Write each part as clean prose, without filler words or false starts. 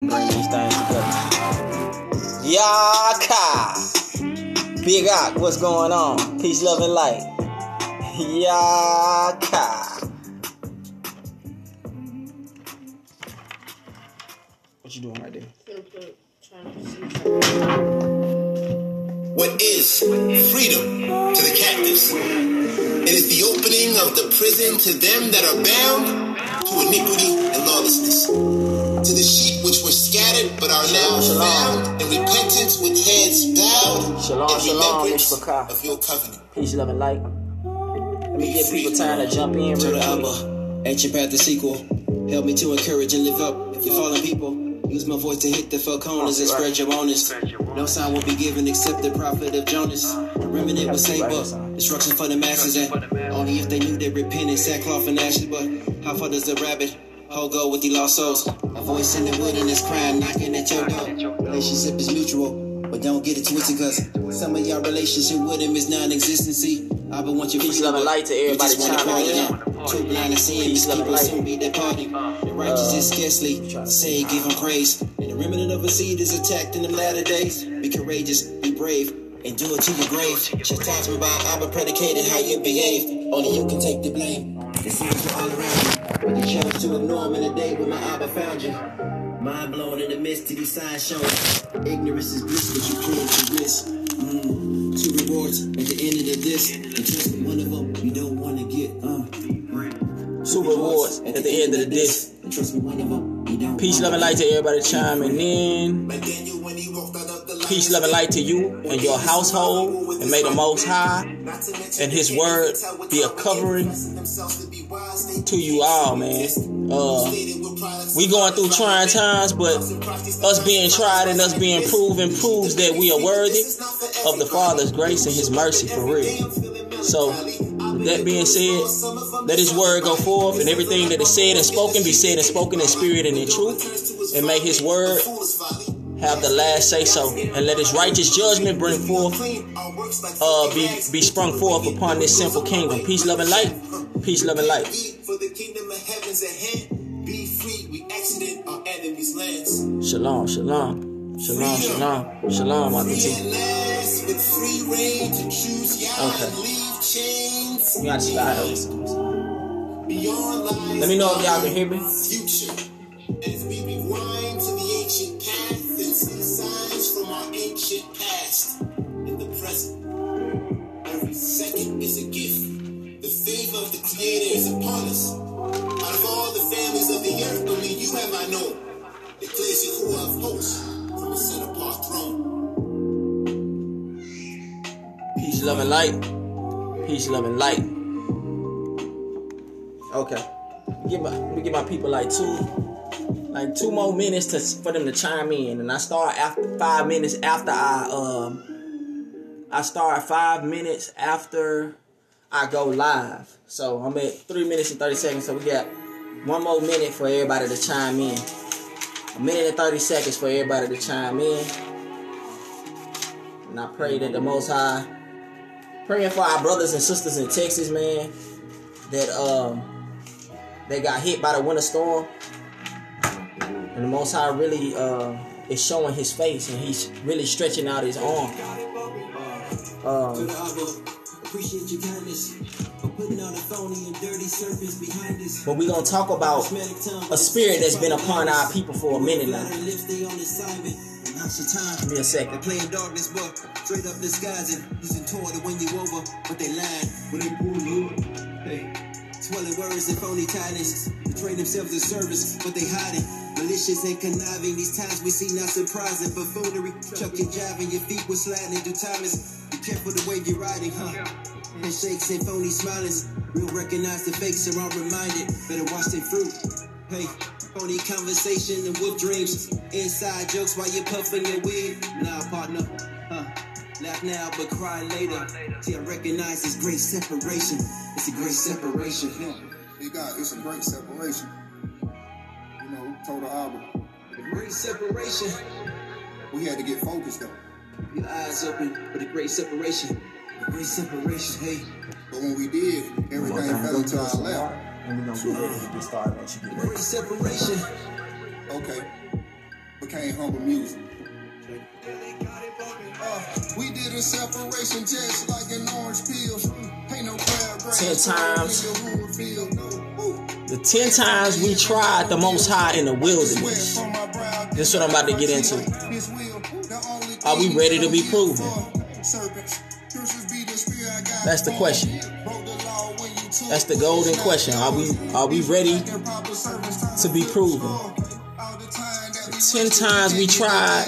Bring these things together. YAH! Big Ock, what's going on? Peace, love, and light. YAH! What you doing right there? What is freedom to the captives? It is the opening of the prison to them that are bound to iniquity and lawlessness. To the sheep which were scattered but are now found in repentance with heads bowed Shalom, remembrance of your covenant. Peace, love, and light. Let me give people time to jump in. To the Abba, ancient path, the sequel. Help me to encourage and live up. If you're fallen people, use my voice to hit the four corners and spread your bonus. No sign will be given except the prophet of Jonas. A remnant will save up. Instruction for the masses, and only if they knew they repented, sackcloth and ashes. But how far does the rabbit hole go with the lost souls? A voice in the wilderness crying, knocking at your door. Relationship is mutual, but don't get it twisted, cause some of y'all relationship with him is non-existent. See, I but want your peace, love, and light to everybody chiming in. Too blind to see him, Peace, love, and people light. soon be departing. The righteous is scarcely say, give him praise. And the remnant of a seed is attacked in the latter days. Be courageous, be brave, and do it to your grave. Chastisement by Abba predicated how you behave. Only you can take the blame. The sins are all around you, but you chose to ignore them in the day when my Abba found you. Mind blown in the midst of these signs showing. Ignorance is bliss, but you prove to risk. Two rewards at the end of this. And trust me, one of them you don't want to get. Two rewards at the end of the disc. And trust me, one of them you don't. Peace, love, and light to everybody chiming in. Peace, love, and light to you and your household. And may the Most High and His Word be a covering to you all, man. We going through trying times, but us being tried and us being proven proves that we are worthy of the Father's grace and His mercy for real. So, with that being said, let His Word go forth, and everything that is said and spoken be said and spoken in spirit and in truth. And may His Word have the last say so, and let His righteous judgment bring forth, be sprung forth upon this simple kingdom. Peace, love, and light. Peace, love, and light. For the kingdom of heavens at hand, be free, we exited our enemies' lands. Shalom, shalom. Shalom, shalom. Shalom, Uncle T. With free reign to choose YAH Okay. and leave chains. You gotta slide over. Beyond lies, Let me know if y'all can hear me. future. As we rewind to the ancient path and see signs from our ancient past in the present. Every second is a gift. The favor of the Creator is upon us. Out of all the families of the earth, only you have I known. Declares Yahuwah of hosts from a set apart throne. Peace, love, and light. Peace, love, and light. Okay. Let me give my people like two more minutes for them to chime in, and I start after 5 minutes after I start 5 minutes after I go live. So I'm at 3 minutes and 30 seconds. So we got 1 more minute for everybody to chime in. 1 minute and 30 seconds for everybody to chime in. And I pray that the Most High, praying for our brothers and sisters in Texas, man, that they got hit by the winter storm. And the Most High really is showing His face, and He's really stretching out His arm. Appreciate your kindness for putting all the phony and dirty serpents behind us. But we're going to talk about a spirit that's been upon our people for a minute now. Give me a second. Playing darkness, but straight up disguising. Using toy to win you over, but they lied when they pulled you. Hey, swelling words and phony kindness. Betray themselves in service, but they hide it. Malicious and conniving. These times we see not surprising. Buffoonery, chuck your jive and your feet will slide into timers. Be careful the way you're riding, huh? Handshakes and phony smilings. Real recognize the fakes and I'm reminded. Better watch their fruit. Hey, phony conversation and wolf dreams. Inside jokes while you're puffing your weed. Nah, partner, laugh now but cry later. See, I recognize this great separation. It's a great separation. Big God, it's a great separation. You know, total album. A great separation. We had to get focused though. Your eyes open for the great separation. The great separation, hey. But when we did, everything fell into our lap. And we're going to get started once you get ready. Great separation. Okay. became humble music. We did a separation just like an orange peel. Ain't no crab grass. 10 times. The 10 times we tried the Most High in the wilderness. This is what I'm about to get into. Are we ready to be proven? That's the question. That's the golden question. Are we ready to be proven? 10 times we tried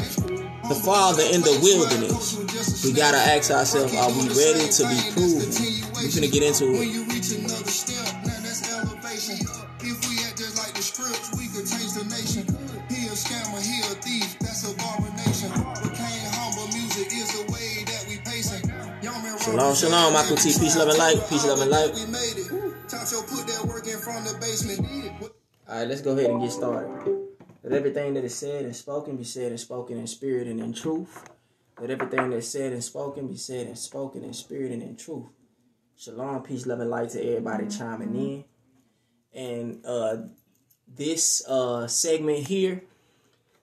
the Father in the wilderness. We gotta ask ourselves, are we ready to be proven? We're gonna get into it. Shalom, shalom, Michael T. Peace, love, and light. Peace, love, and light. Alright, let's go ahead and get started. Let everything that is said and spoken be said and spoken in spirit and in truth. Let everything that is said and spoken be said and spoken in spirit and in truth. Shalom, peace, love, and light to everybody chiming in. And this segment here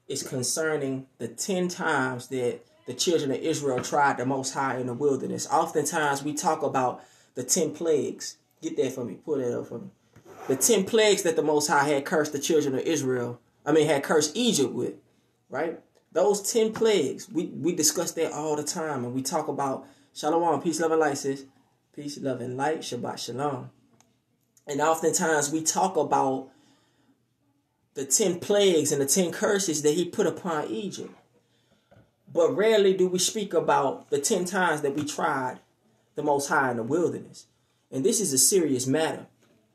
is concerning the 10 times that the children of Israel tried the Most High in the wilderness. Oftentimes we talk about the 10 plagues. Get that for me. Pull that up for me. The 10 plagues that the Most High had cursed the children of Israel. Had cursed Egypt with, right? Those 10 plagues, we discuss that all the time. And we talk about Shalom, peace, love, and light, sis. Peace, love, and light, Shabbat Shalom. And oftentimes we talk about the 10 plagues and the 10 curses that he put upon Egypt. But rarely do we speak about the 10 times that we tried the Most High in the wilderness. And this is a serious matter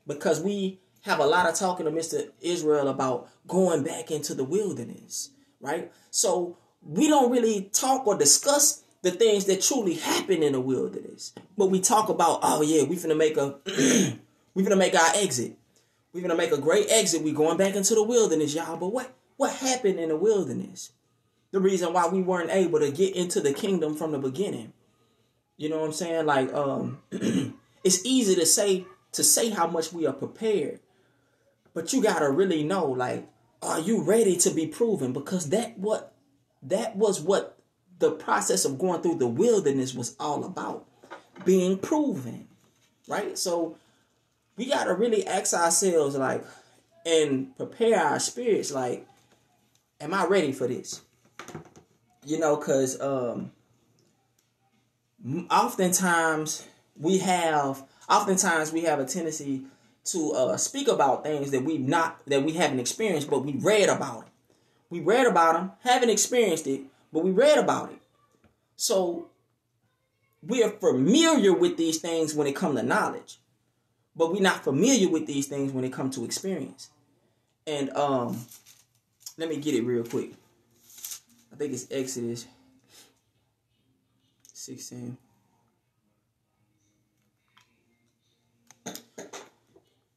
because we have a lot of talking to Mr. Israel about going back into the wilderness, right? So we don't really talk or discuss the things that truly happen in the wilderness. But we talk about, oh yeah, we finna make our exit. We finna make a great exit. We going back into the wilderness, y'all. But what happened in the wilderness? The reason why we weren't able to get into the kingdom from the beginning. You know what I'm saying? Like, it's easy to say how much we are prepared. But you gotta really know, like, are you ready to be proven? Because that was what the process of going through the wilderness was all about. Being proven. Right? So we gotta really ask ourselves, like, and prepare our spirits, like, am I ready for this? You know, because oftentimes we have a tendency to speak about things that we haven't experienced, but we read about them. We read about them, haven't experienced it, but we read about it. So we are familiar with these things when it comes to knowledge, but we're not familiar with these things when it comes to experience. And let me get it real quick. I think it's Exodus 16.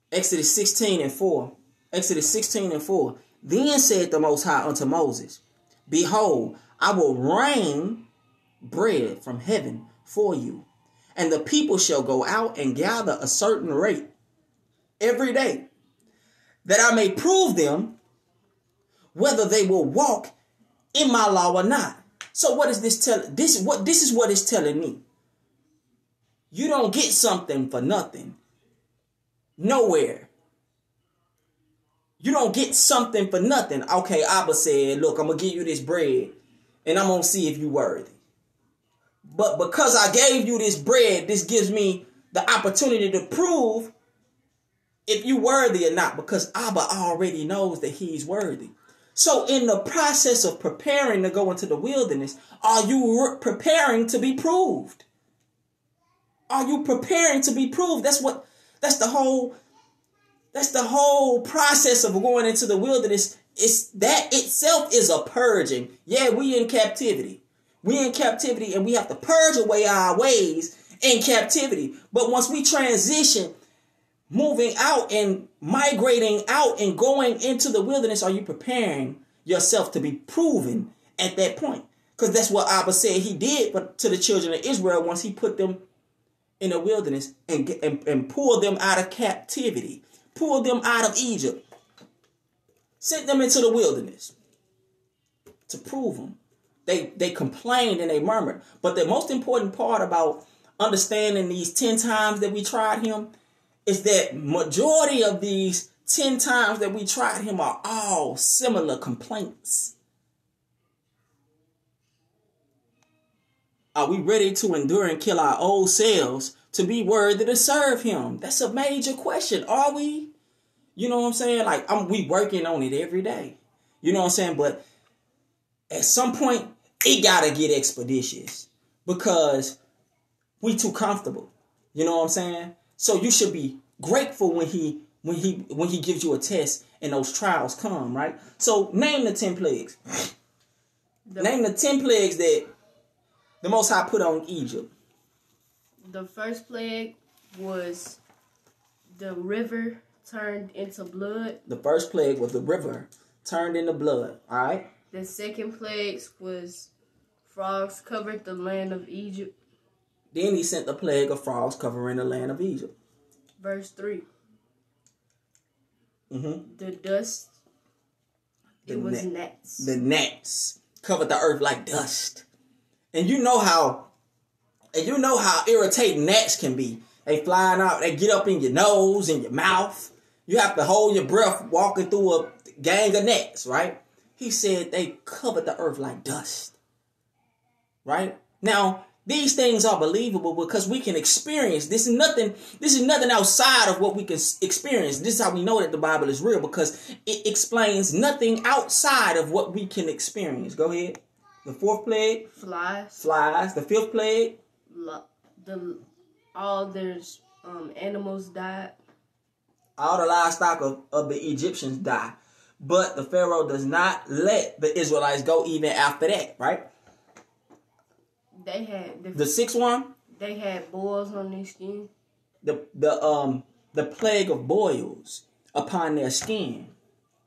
Exodus 16 and 4. Exodus 16 and 4. Then said the Most High unto Moses, Behold, I will rain bread from heaven for you, and the people shall go out and gather a certain rate every day, that I may prove them whether they will walk in my law or not. So what is this telling? This is what it's telling me. You don't get something for nothing. Nowhere. You don't get something for nothing. Okay, Abba said, look, I'm going to give you this bread and I'm going to see if you're worthy. But because I gave you this bread, this gives me the opportunity to prove if you're worthy or not, because Abba already knows that he's worthy. So in the process of preparing to go into the wilderness, are you preparing to be proved? Are you preparing to be proved? That's the whole process of going into the wilderness. That itself is a purging. Yeah, we in captivity. We in captivity and we have to purge away our ways in captivity. But once we transition, moving out and migrating out and going into the wilderness, are you preparing yourself to be proven at that point? Because that's what Abba said he did to the children of Israel once he put them in the wilderness and pulled them out of captivity, pulled them out of Egypt, sent them into the wilderness. to prove him. They complained and they murmured. But the most important part about understanding these 10 times that we tried him is that majority of these 10 times that we tried him are all similar complaints. Are we ready to endure and kill our old selves to be worthy to serve him? That's a major question. Are we? You know what I'm saying? Like, we working on it every day. You know what I'm saying? But at some point, it got to get expeditious because we too comfortable. You know what I'm saying? So you should be grateful when he gives you a test and those trials come, right? So name the 10 plagues. Name the 10 plagues that the Most High put on Egypt. The first plague was the river turned into blood. The first plague was the river turned into blood. All right. The second plague was frogs covered the land of Egypt. Then he sent the plague of frogs covering the land of Egypt. Verse 3. The dust. It was gnats. The gnats covered the earth like dust. And you know how irritating gnats can be. They flying out, they get up in your nose and your mouth. You have to hold your breath walking through a gang of gnats, right? He said they covered the earth like dust. Right? Now, these things are believable because we can experience. This is nothing outside of what we can experience. This is how we know that the Bible is real, because it explains nothing outside of what we can experience. Go ahead. The fourth plague. Flies. The fifth plague. All their animals died. All the livestock of the Egyptians die. But the Pharaoh does not let the Israelites go even after that, right? They had the sixth one. They had boils on their skin. The plague of boils upon their skin,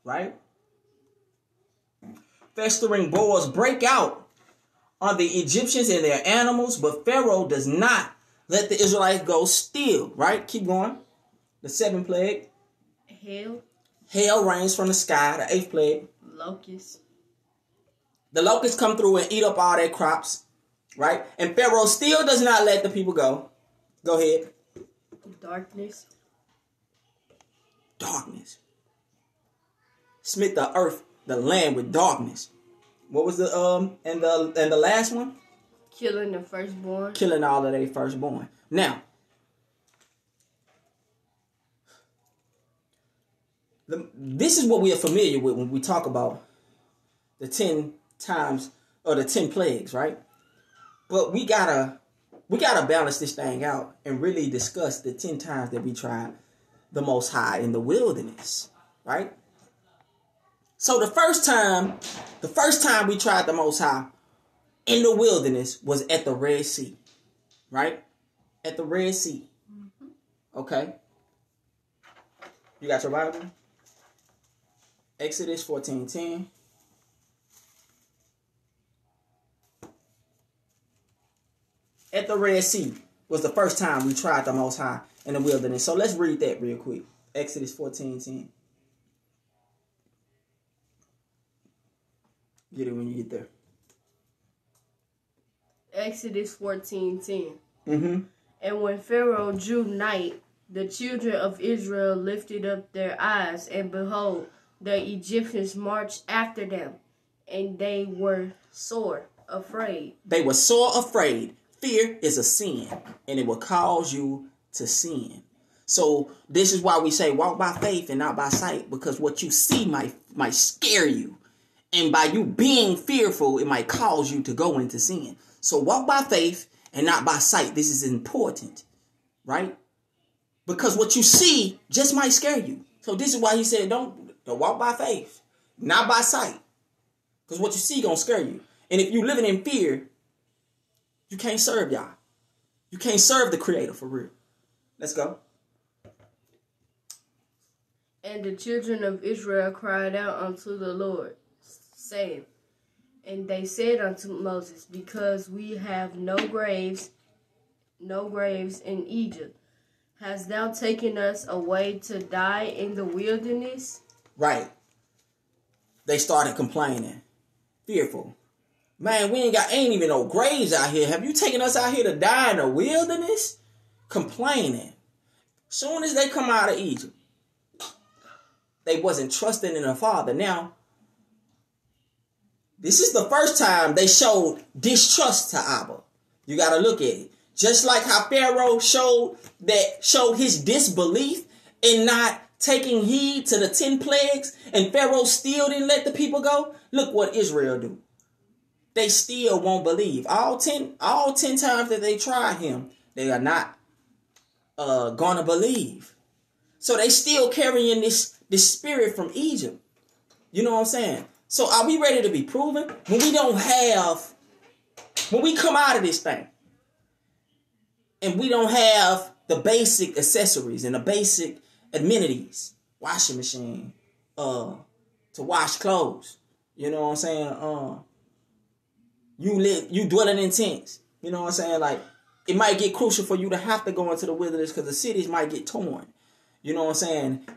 right? Festering boils break out on the Egyptians and their animals, but Pharaoh does not let the Israelites go still, right? Keep going. The seventh plague. Hail rains from the sky. The eighth plague. Locusts. The locusts come through and eat up all their crops, right? And Pharaoh still does not let the people go. Go ahead. Darkness. Smite the earth, the land with darkness. What was the and the last one? Killing the firstborn. Killing all of their firstborn. Now, this is what we are familiar with when we talk about the 10 times or the 10 plagues, right? But we gotta balance this thing out and really discuss the 10 times that we tried the Most High in the wilderness, right? So the first time we tried the Most High in the wilderness was at the Red Sea, right? At the Red Sea. Okay. You got your Bible? Exodus 14:10. At the Red Sea was the first time we tried the Most High in the wilderness. So let's read that real quick. Exodus 14:10. Get it when you get there. Exodus 14:10. And when Pharaoh drew nigh, the children of Israel lifted up their eyes, and behold, the Egyptians marched after them, and they were sore afraid. They were sore afraid. Fear is a sin, and it will cause you to sin. So this is why we say walk by faith and not by sight, because what you see might scare you. And by you being fearful, it might cause you to go into sin. So walk by faith and not by sight. This is important, right? Because what you see just might scare you. So this is why he said don't walk by faith, not by sight. Because what you see gonna scare you. And if you living in fear, you can't serve Yah. You can't serve the Creator for real. Let's go. And the children of Israel cried out unto the Lord, saying, and they said unto Moses, because we have no graves in Egypt, hast thou taken us away to die in the wilderness? Right. They started complaining. fearful. Man, we ain't even no graves out here. Have you taken us out here to die in the wilderness? Complaining. Soon as they come out of Egypt, they wasn't trusting in the Father. Now, this is the first time they showed distrust to Abba. You got to look at it. Just like how Pharaoh showed his disbelief in not taking heed to the 10 plagues, and Pharaoh still didn't let the people go. Look what Israel do. They still won't believe. All 10 times that they tried him, they are not gonna believe. So they still carrying this spirit from Egypt. You know what I'm saying? So are we ready to be proven? When we come out of this thing, and we don't have the basic accessories and the basic amenities, washing machine, to wash clothes. You know what I'm saying? You dwelling in tents. You know what I'm saying? Like, it might get crucial for you to have to go into the wilderness because the cities might get torn. You know what I'm saying?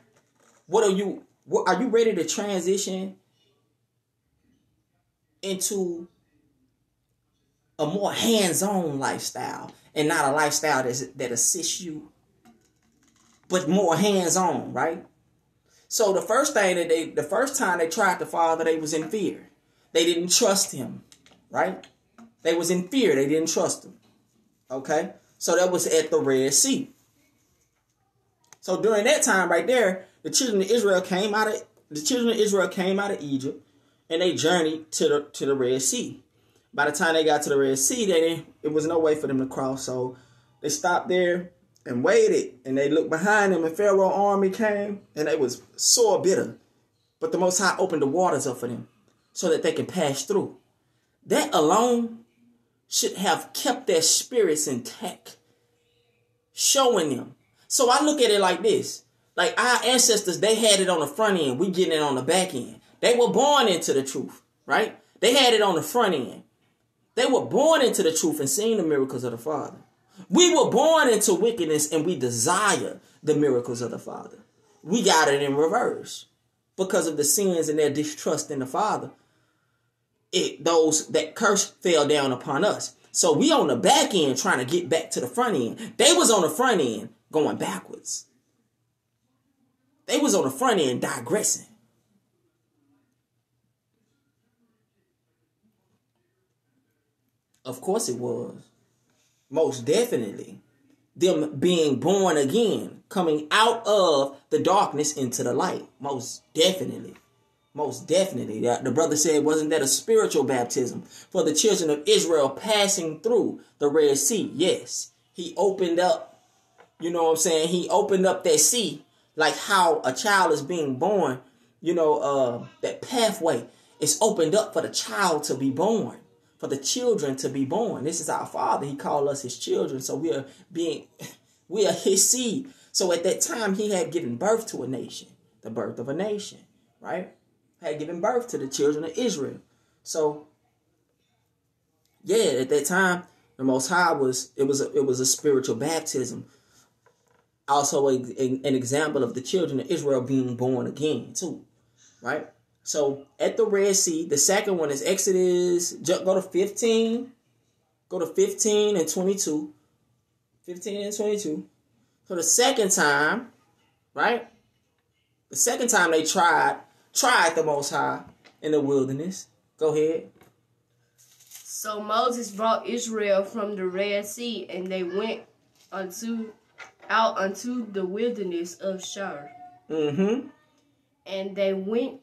Are you ready to transition into a more hands-on lifestyle and not a lifestyle that assists you, but more hands-on, right? So the first time they tried the Father, they was in fear. They didn't trust him, right? They was in fear. They didn't trust him. Okay? So that was at the Red Sea. So during that time right there, the children of Israel came out of Egypt, and they journeyed to the Red Sea. By the time they got to the Red Sea, it was no way for them to cross. So they stopped there and waited, and they looked behind them, and Pharaoh's army came, and they was sore bitter. But the Most High opened the waters up for them so that they can pass through. That alone should have kept their spirits intact, showing them. So I look at it like this. Like our ancestors, they had it on the front end. We getting it on the back end. They were born into the truth, right? They had it on the front end. They were born into the truth and seeing the miracles of the Father. We were born into wickedness and we desire the miracles of the Father. We got it in reverse. Because of the sins and their distrust in the Father, that curse fell down upon us. So we on the back end trying to get back to the front end. They was on the front end going backwards. They was on the front end digressing. Of course it was. Most definitely. Them being born again. Coming out of the darkness into the light. Most definitely. Most definitely. The brother said, wasn't that a spiritual baptism for the children of Israel passing through the Red Sea? Yes. He opened up, you know what I'm saying? He opened up that sea like how a child is being born. You know, that pathway is opened up for the child to be born. For the children to be born. This is our Father. He called us his children. So we are his seed. So at that time, he had given birth to a nation. The birth of a nation. Right? Had given birth to the children of Israel. So, yeah, at that time, the Most High was a spiritual baptism. Also an example of the children of Israel being born again too. Right? So at the Red Sea, the second one is Exodus. Go to 15. Go to 15 and 22. 15 and 22. So the second time, right? The second time they tried the Most High in the wilderness. Go ahead. So Moses brought Israel from the Red Sea, and they went out unto the wilderness of Shur. Mm-hmm. And they went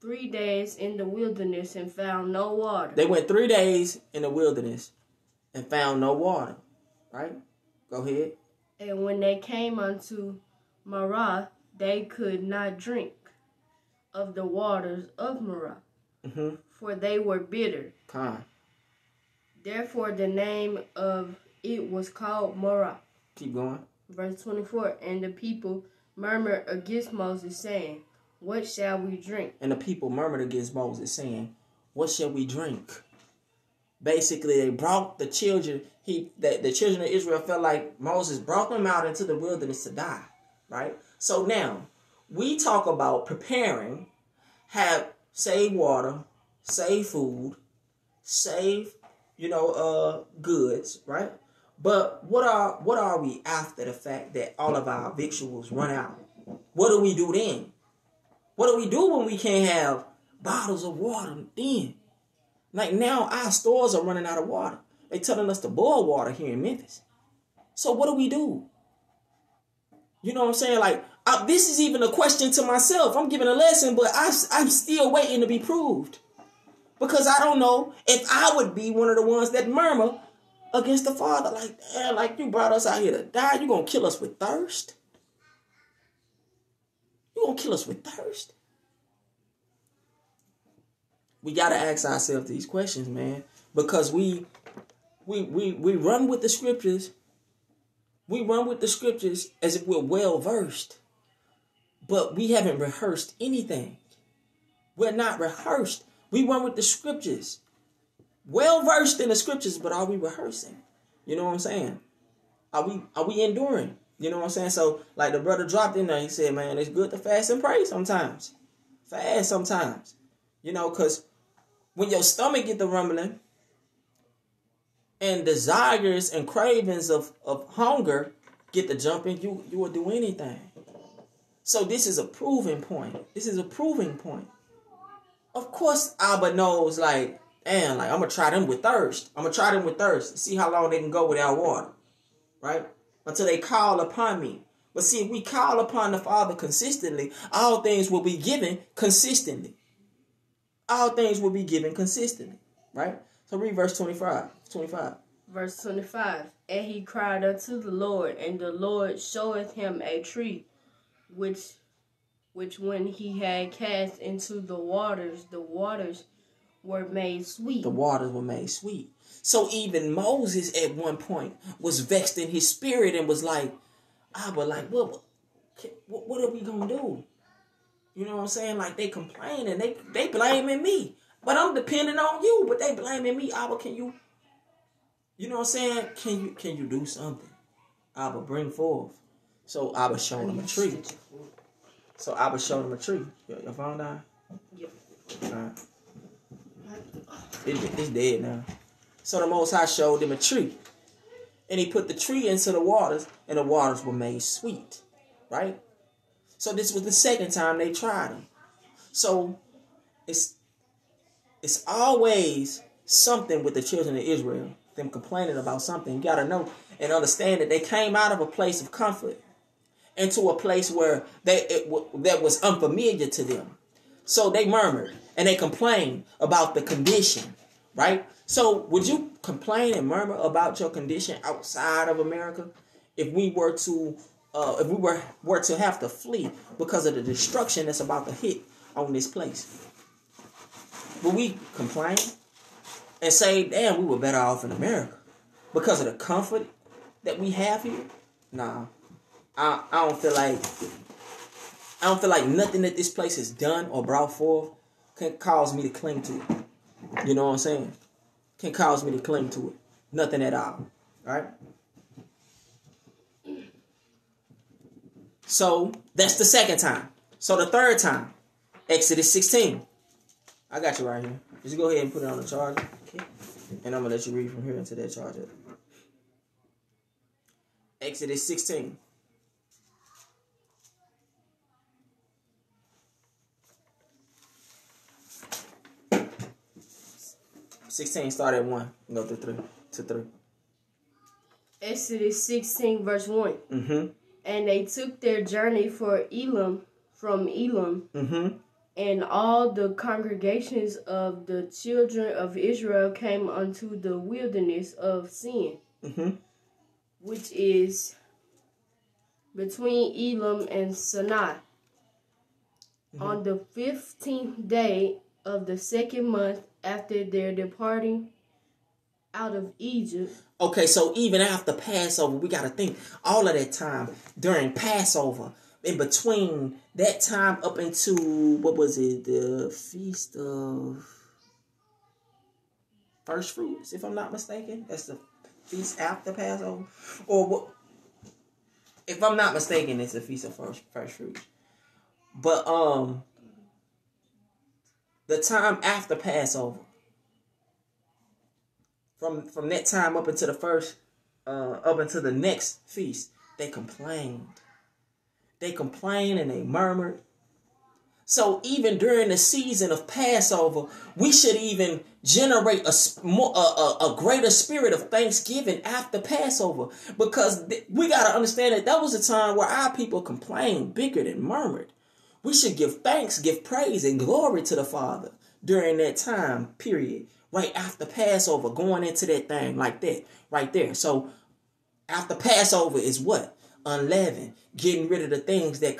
3 days in the wilderness and found no water. They went 3 days in the wilderness and found no water. Right? Go ahead. And when they came unto Marah, they could not drink of the waters of Marah, for they were bitter. Therefore the name of it was called Marah. Keep going. Verse 24, and the people murmured against Moses, saying, what shall we drink? And the people murmured against Moses, saying, what shall we drink? Basically, they brought the children. The children of Israel felt like Moses brought them out into the wilderness to die. Right? So now, we talk about preparing, have saved water, save food, save, goods, right? But what are we after the fact that all of our victuals run out? What do we do then? What do we do when we can't have bottles of water then? Like now our stores are running out of water. They telling us to boil water here in Memphis. So what do we do? You know what I'm saying? Like, this is even a question to myself. I'm giving a lesson, but I'm still waiting to be proved. Because I don't know if I would be one of the ones that murmur against the Father. Like, damn, like you brought us out here to die. You going to kill us with thirst? You going to kill us with thirst? We got to ask ourselves these questions, man. Because we run with the scriptures. We run with the scriptures as if we're well versed. But we haven't rehearsed anything. We're not rehearsed. We run with the scriptures. Well versed in the scriptures, but are we rehearsing? You know what I'm saying? Are we enduring? You know what I'm saying? So, like the brother dropped in there, he said, man, it's good to fast and pray sometimes. Fast sometimes. Because when your stomach get the rumbling and desires and cravings of hunger get the jumping, you will do anything. So this is a proving point. This is a proving point. Of course, Abba knows, like, damn, like, I'm going to try them with thirst. I'm going to try them with thirst. See how long they can go without water. Right? Until they call upon me. But see, if we call upon the Father consistently, all things will be given consistently. All things will be given consistently. Right? So read verse 25. Verse 25. And he cried unto the Lord, and the Lord showeth him a tree, which when he had cast into the waters were made sweet. The waters were made sweet. So even Moses at one point was vexed in his spirit and was like, but like, what are we going to do? You know what I'm saying? Like, they complaining, they blaming me. But I'm depending on you, but they blaming me. Abba, can you know what I'm saying? Can you do something? Abba, bring forth. So Abba showed him a tree. Your phone died? Yep. All right. It's dead now. So the Most High showed him a tree. And he put the tree into the waters, and the waters were made sweet. Right? So this was the second time they tried him. So it's always something with the children of Israel. Them complaining about something. You got to know and understand that they came out of a place of comfort into a place where that was unfamiliar to them. So they murmured and they complained about the condition, right? So would you complain and murmur about your condition outside of America if we were to have to flee because of the destruction that's about to hit on this place? Would we complain and say, damn, we were better off in America because of the comfort that we have here? Nah. I don't feel like nothing that this place has done or brought forth can cause me to cling to it. You know what I'm saying? Can cause me to cling to it. Nothing at all. Right? So that's the second time. So the third time, Exodus 16. I got you right here. Just go ahead and put it on the charger. Okay. And I'm going to let you read from here into that charger. Exodus 16. 16 start at 1 and go through 3. Exodus 16 verse 1. Mm-hmm. And they took their journey from Elam, mm-hmm. and all the congregations of the children of Israel came unto the wilderness of Sin, mm-hmm. which is between Elam and Sinai, mm-hmm. on the 15th day of the second month after their departing out of Egypt. Okay, so even after Passover, we got to think all of that time during Passover, in between that time up into, what was it, the Feast of First Fruits, if I'm not mistaken. That's the feast after Passover. Or, what? If I'm not mistaken, it's the Feast of First Fruits. But, the time after Passover, from that time up until the next feast, they complained. They complained and they murmured. So even during the season of Passover, we should even generate a greater spirit of thanksgiving after Passover, because we got to understand that was a time where our people complained, bickered, and murmured. We should give thanks, give praise, and glory to the Father during that time period, right after Passover, going into that thing like that, right there. So after Passover is what? Unleavened, getting rid of the things that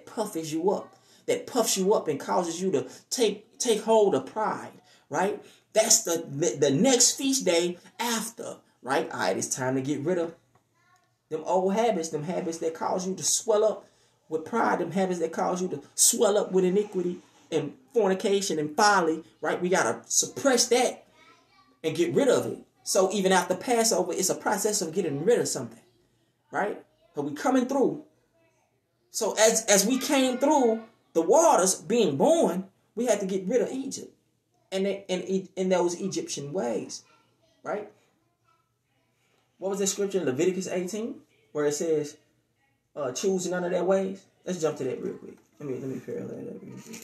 puffs you up and causes you to take hold of pride, right? That's the next feast day after, right? All right, it's time to get rid of them old habits, them habits that cause you to swell up with pride, them habits that cause you to swell up with iniquity and fornication and folly, right? We got to suppress that and get rid of it. So even after Passover, it's a process of getting rid of something, right? But we coming through. So as we came through the waters being born, we had to get rid of Egypt and in those Egyptian ways, right? What was that scripture in Leviticus 18 where it says, choose none of their ways? Let's jump to that real quick. Let me parallel that real quick.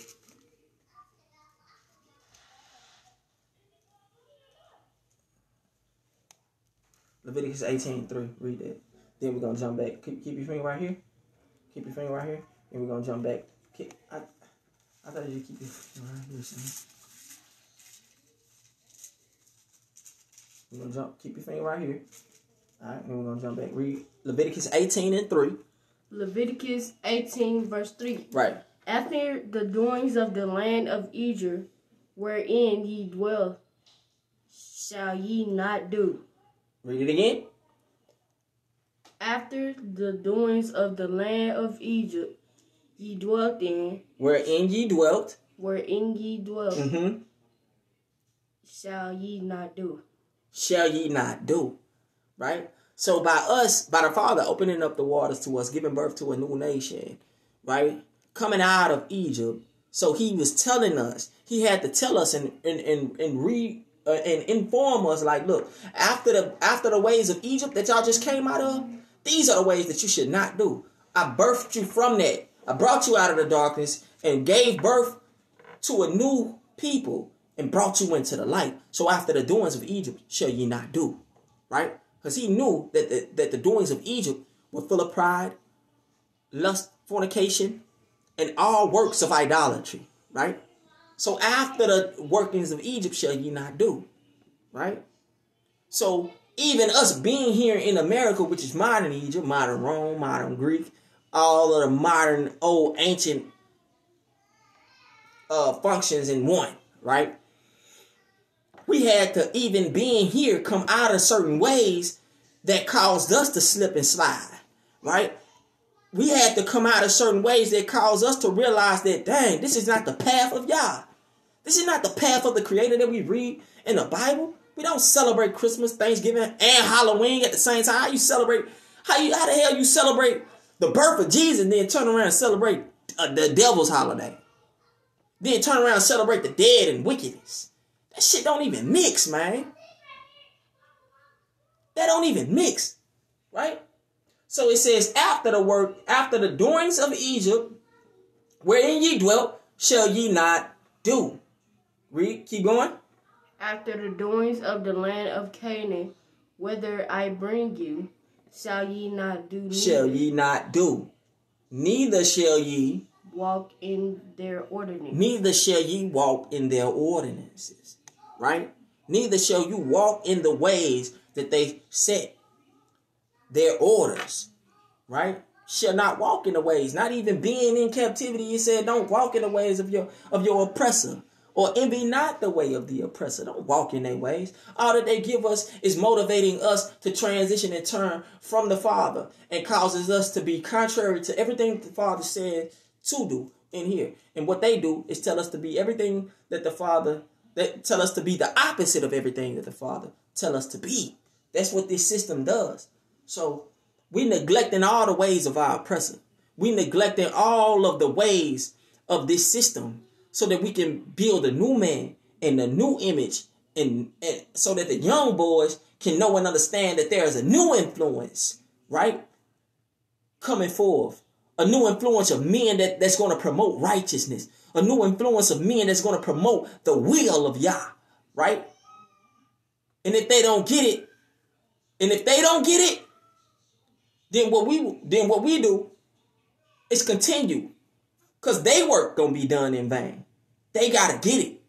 Leviticus 18:3. Read that. Then we're gonna jump back. Keep your finger right here. Keep your finger right here. And we're gonna jump back. I thought you keep your finger right here, son. We're gonna keep your finger right here. Alright, and we're gonna jump back. Read Leviticus 18:3. Leviticus 18, verse 3. Right. After the doings of the land of Egypt, wherein ye dwell, shall ye not do. Read it again. After the doings of the land of Egypt, ye dwelt in. Wherein ye dwelt. Wherein ye dwelt. Mm-hmm. Shall ye not do. Shall ye not do. Right? So by the Father opening up the waters to us, giving birth to a new nation, right? Coming out of Egypt. So he was telling us, he had to tell us and inform us, like, look, after the ways of Egypt that y'all just came out of, these are the ways that you should not do. I birthed you from that. I brought you out of the darkness and gave birth to a new people and brought you into the light. So after the doings of Egypt shall ye not do, right? Because he knew that the doings of Egypt were full of pride, lust, fornication, and all works of idolatry, right? So after the workings of Egypt shall ye not do, right? So even us being here in America, which is modern Egypt, modern Rome, modern Greek, all of the modern old ancient functions in one, right? We had to, even being here, come out of certain ways that caused us to slip and slide, right? We had to come out of certain ways that caused us to realize that, dang, this is not the path of YAH. This is not the path of the Creator that we read in the Bible. We don't celebrate Christmas, Thanksgiving, and Halloween at the same time. How the hell you celebrate the birth of Jesus and then turn around and celebrate the devil's holiday? Then turn around and celebrate the dead and wickedness. That shit don't even mix, man. That don't even mix, right? So it says, after the doings of Egypt, wherein ye dwelt, shall ye not do. Read, keep going. After the doings of the land of Canaan, whither I bring you, shall ye not do. Shall ye not do. Neither shall ye walk in their ordinances. Neither shall ye walk in their ordinances. Right? Neither shall you walk in the ways that they set, their orders. Right? Shall not walk in the ways. Not even being in captivity, it said don't walk in the ways of your oppressor. Or envy not the way of the oppressor. Don't walk in their ways. All that they give us is motivating us to transition and turn from the Father, and causes us to be contrary to everything the Father said to do in here. And what they do is tell us to be everything that tell us to be the opposite of everything that the Father tell us to be. That's what this system does. So we neglecting all the ways of our oppressor. We neglecting all of the ways of this system so that we can build a new man and a new image, and so that the young boys can know and understand that there is a new influence, right, coming forth. A new influence of men that's going to promote righteousness. A new influence of men that's going to promote the will of YAH, right? And if they don't get it, then what we do is continue. Because they work gonna be done in vain. They gotta get it.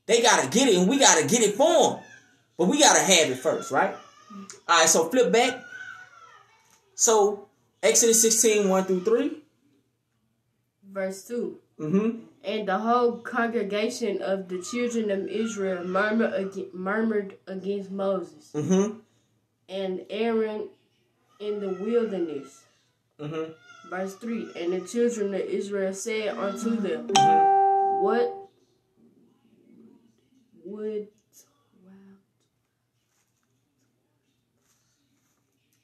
And we gotta get it for them. But we gotta have it first, right? All right, so flip back. So Exodus 16, 1 through 3. Verse 2. Mm-hmm. And the whole congregation of the children of Israel murmured against Moses Mm-hmm. and Aaron in the wilderness. Mm-hmm. Verse 3. And the children of Israel said unto them, What would...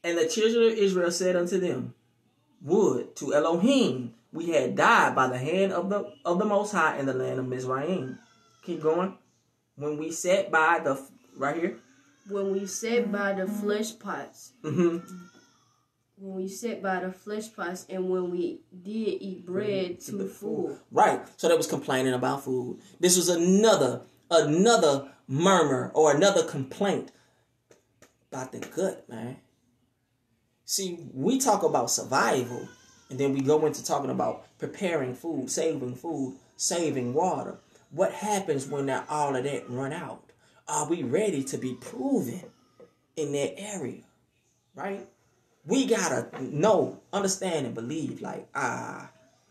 And the children of Israel said unto them, Would to Elohim we had died by the hand of the Most High in the land of Mizraim. Keep going. When we sat by the... Right here. When we sat by the flesh pots. Mm-hmm. When we sat by the flesh pots, and when we did eat bread to the full. Right. So they was complaining about food. This was another murmur or another complaint about the gut, man. See, we talk about survival, and then we go into talking about preparing food, saving water. What happens when all of that run out? Are we ready to be proven in that area? Right? We gotta know, understand, and believe. Like,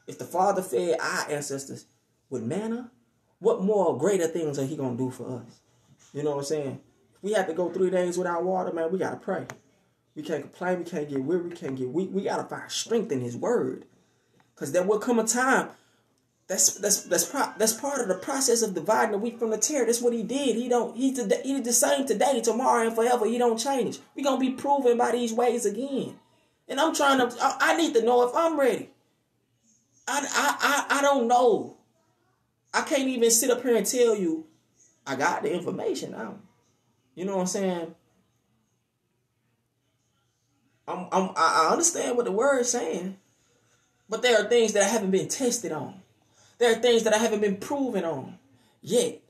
if the Father fed our ancestors with manna, what more greater things are He gonna do for us? You know what I'm saying? If we have to go 3 days without water, man, we gotta pray. We can't complain. We can't get weary. We can't get weak. We gotta find strength in His Word, because there will come a time. That's part of the process of dividing the wheat from the tare. That's what He did. He's the same today, tomorrow, and forever. He don't change. We're gonna be proven by these ways again. And I need to know if I'm ready. I don't know. I can't even sit up here and tell you I got the information now. You know what I'm saying? I understand what the word is saying, but there are things that I haven't been tested on. There are things that I haven't been proven on yet.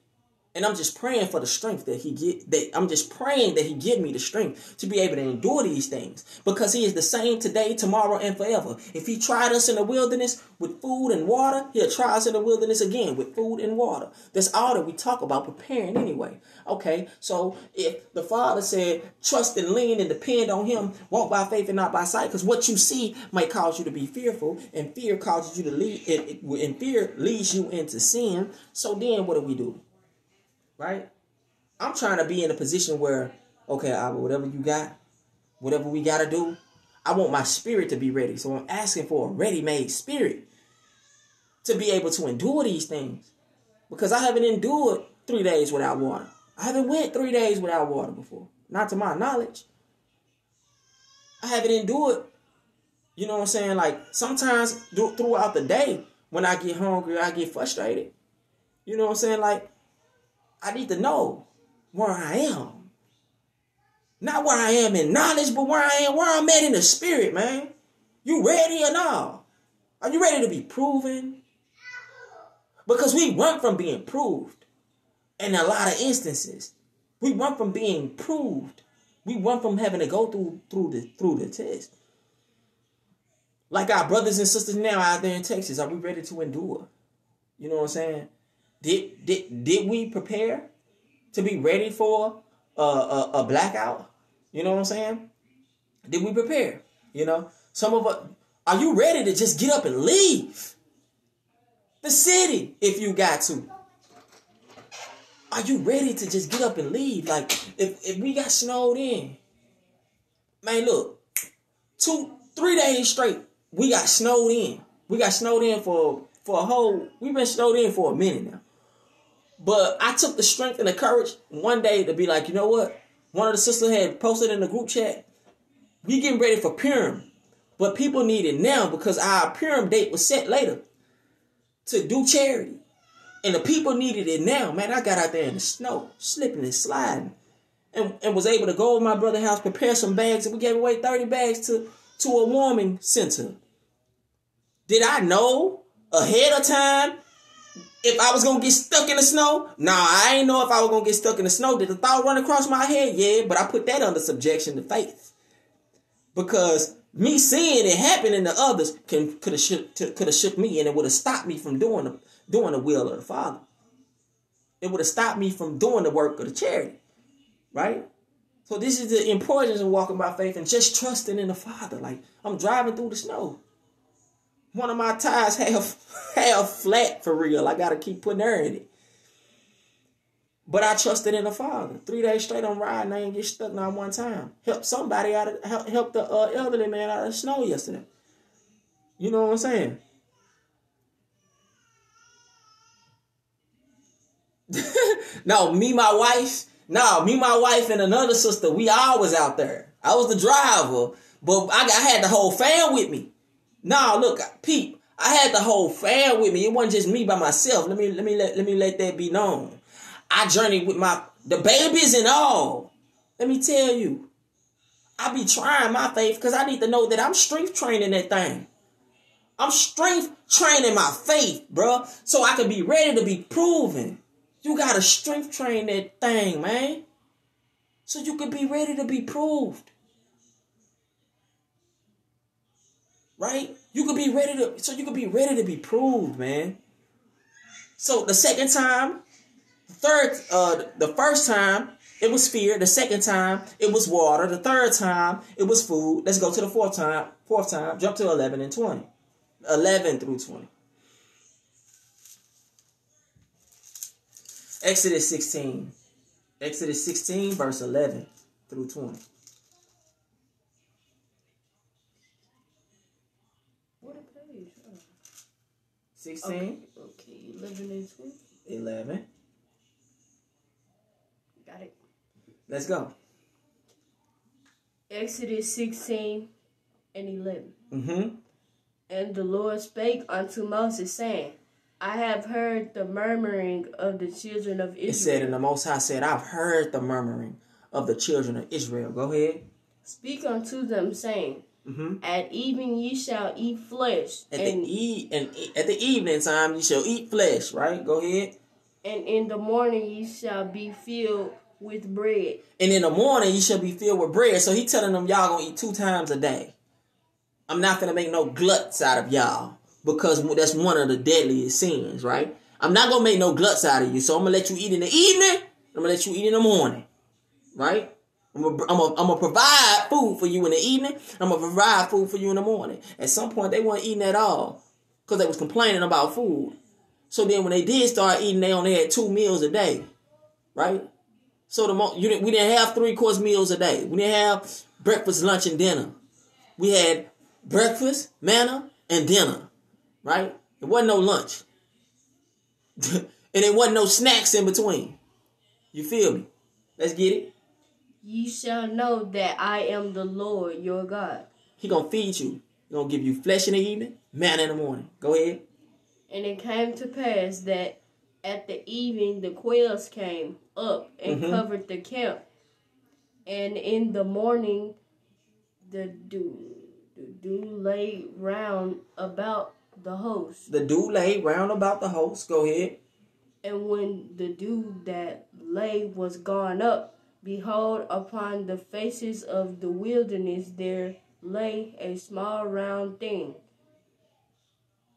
And I'm just praying for the strength I'm just praying that He give me the strength to be able to endure these things. Because He is the same today, tomorrow, and forever. If He tried us in the wilderness with food and water, He'll try us in the wilderness again with food and water. That's all that we talk about preparing anyway. Okay, so if the Father said, trust and lean and depend on Him, walk by faith and not by sight, because what you see might cause you to be fearful, and fear causes you to and fear leads you into sin. So then what do? Right? I'm trying to be in a position where, okay, Abba, whatever you got, whatever we got to do, I want my spirit to be ready. So I'm asking for a ready-made spirit to be able to endure these things. Because I haven't endured 3 days without water. I haven't went 3 days without water before. Not to my knowledge. I haven't endured, you know what I'm saying? Like, sometimes throughout the day, when I get hungry, I get frustrated. You know what I'm saying? Like, I need to know where I am. Not where I am in knowledge, but where I'm at in the spirit, man. You ready or not? Are you ready to be proven? Because we run from being proved. In a lot of instances, we run from being proved. We run from having to go through the test. Like our brothers and sisters now out there in Texas, are we ready to endure? You know what I'm saying? Did we prepare to be ready for a blackout? You know what I'm saying? Did we prepare? You know, some of us, are you ready to just get up and leave the city if you got to? Are you ready to just get up and leave? Like, if we got snowed in, man, look, 2-3 days straight, we got snowed in. We got snowed in we've been snowed in for a minute now. But I took the strength and the courage one day to be like, you know what? One of the sisters had posted in the group chat, we getting ready for Purim. But people need it now because our Purim date was set later to do charity. And the people needed it now, man. I got out there in the snow, slipping and sliding. And was able to go over my brother's house, prepare some bags, and we gave away 30 bags to a warming center. Did I know ahead of time if I was going to get stuck in the snow? Nah, I ain't know if I was going to get stuck in the snow. Did the thought run across my head? Yeah, but I put that under subjection to faith. Because me seeing it happen to others could have shook me, and it would have stopped me from doing the will of the Father. It would have stopped me from doing the work of the charity. Right? So this is the importance of walking by faith and just trusting in the Father. Like, I'm driving through the snow. One of my tires half flat for real. I got to keep putting air in it. But I trusted in the Father. 3 days straight I'm riding. I ain't get stuck not one time. Help somebody help the elderly man out of the snow yesterday. You know what I'm saying? Me, my wife, and another sister, we all was out there. I was the driver, but I had the whole fam with me. Look, peep, I had the whole fam with me. It wasn't just me by myself. Let me let that be known. I journeyed with the babies and all. Let me tell you, I be trying my faith because I need to know that I'm strength training that thing. I'm strength training my faith, bro, so I can be ready to be proven. You got to strength train that thing, man. So you can be ready to be proved. Right? You can be ready to be proved, man. So the second time, the first time, it was fear. The second time, it was water. The third time, it was food. Let's go to the fourth time. Jump to 11 and 20. 11 through 20. Exodus 16. Exodus 16, verse 11 through 20. What a page. 16. Okay, 11 and 20. 11. Got it. Let's go. Exodus 16 and 11. Mm-hmm. And the Lord spake unto Moses, saying, I have heard the murmuring of the children of Israel. It said, and the Most High said, I've heard the murmuring of the children of Israel. Go ahead. Speak unto them, saying, At evening ye shall eat flesh. At the evening time ye shall eat flesh. Right? Go ahead. And in the morning ye shall be filled with bread. And in the morning ye shall be filled with bread. So he telling them y'all gonna eat 2 times a day. I'm not gonna make no gluts out of y'all. Because that's one of the deadliest sins, right? I'm not going to make no gluts out of you. So I'm going to let you eat in the evening. I'm going to let you eat in the morning, right? I'm going to provide food for you in the evening. I'm going to provide food for you in the morning. At some point, they weren't eating at all because they was complaining about food. So then when they did start eating, they only had 2 meals a day, right? So we didn't have 3-course meals a day. We didn't have breakfast, lunch, and dinner. We had breakfast, manna, and dinner. Right? It wasn't no lunch. And it wasn't no snacks in between. You feel me? Let's get it. Ye shall know that I am the Lord your God. He gonna feed you. He gonna give you flesh in the evening, manna in the morning. Go ahead. And it came to pass that at the evening the quails came up and covered the camp. And in the morning the dew lay round about the host. The dew lay round about the host. Go ahead. And when the dew that lay was gone up, behold, upon the faces of the wilderness there lay a small round thing,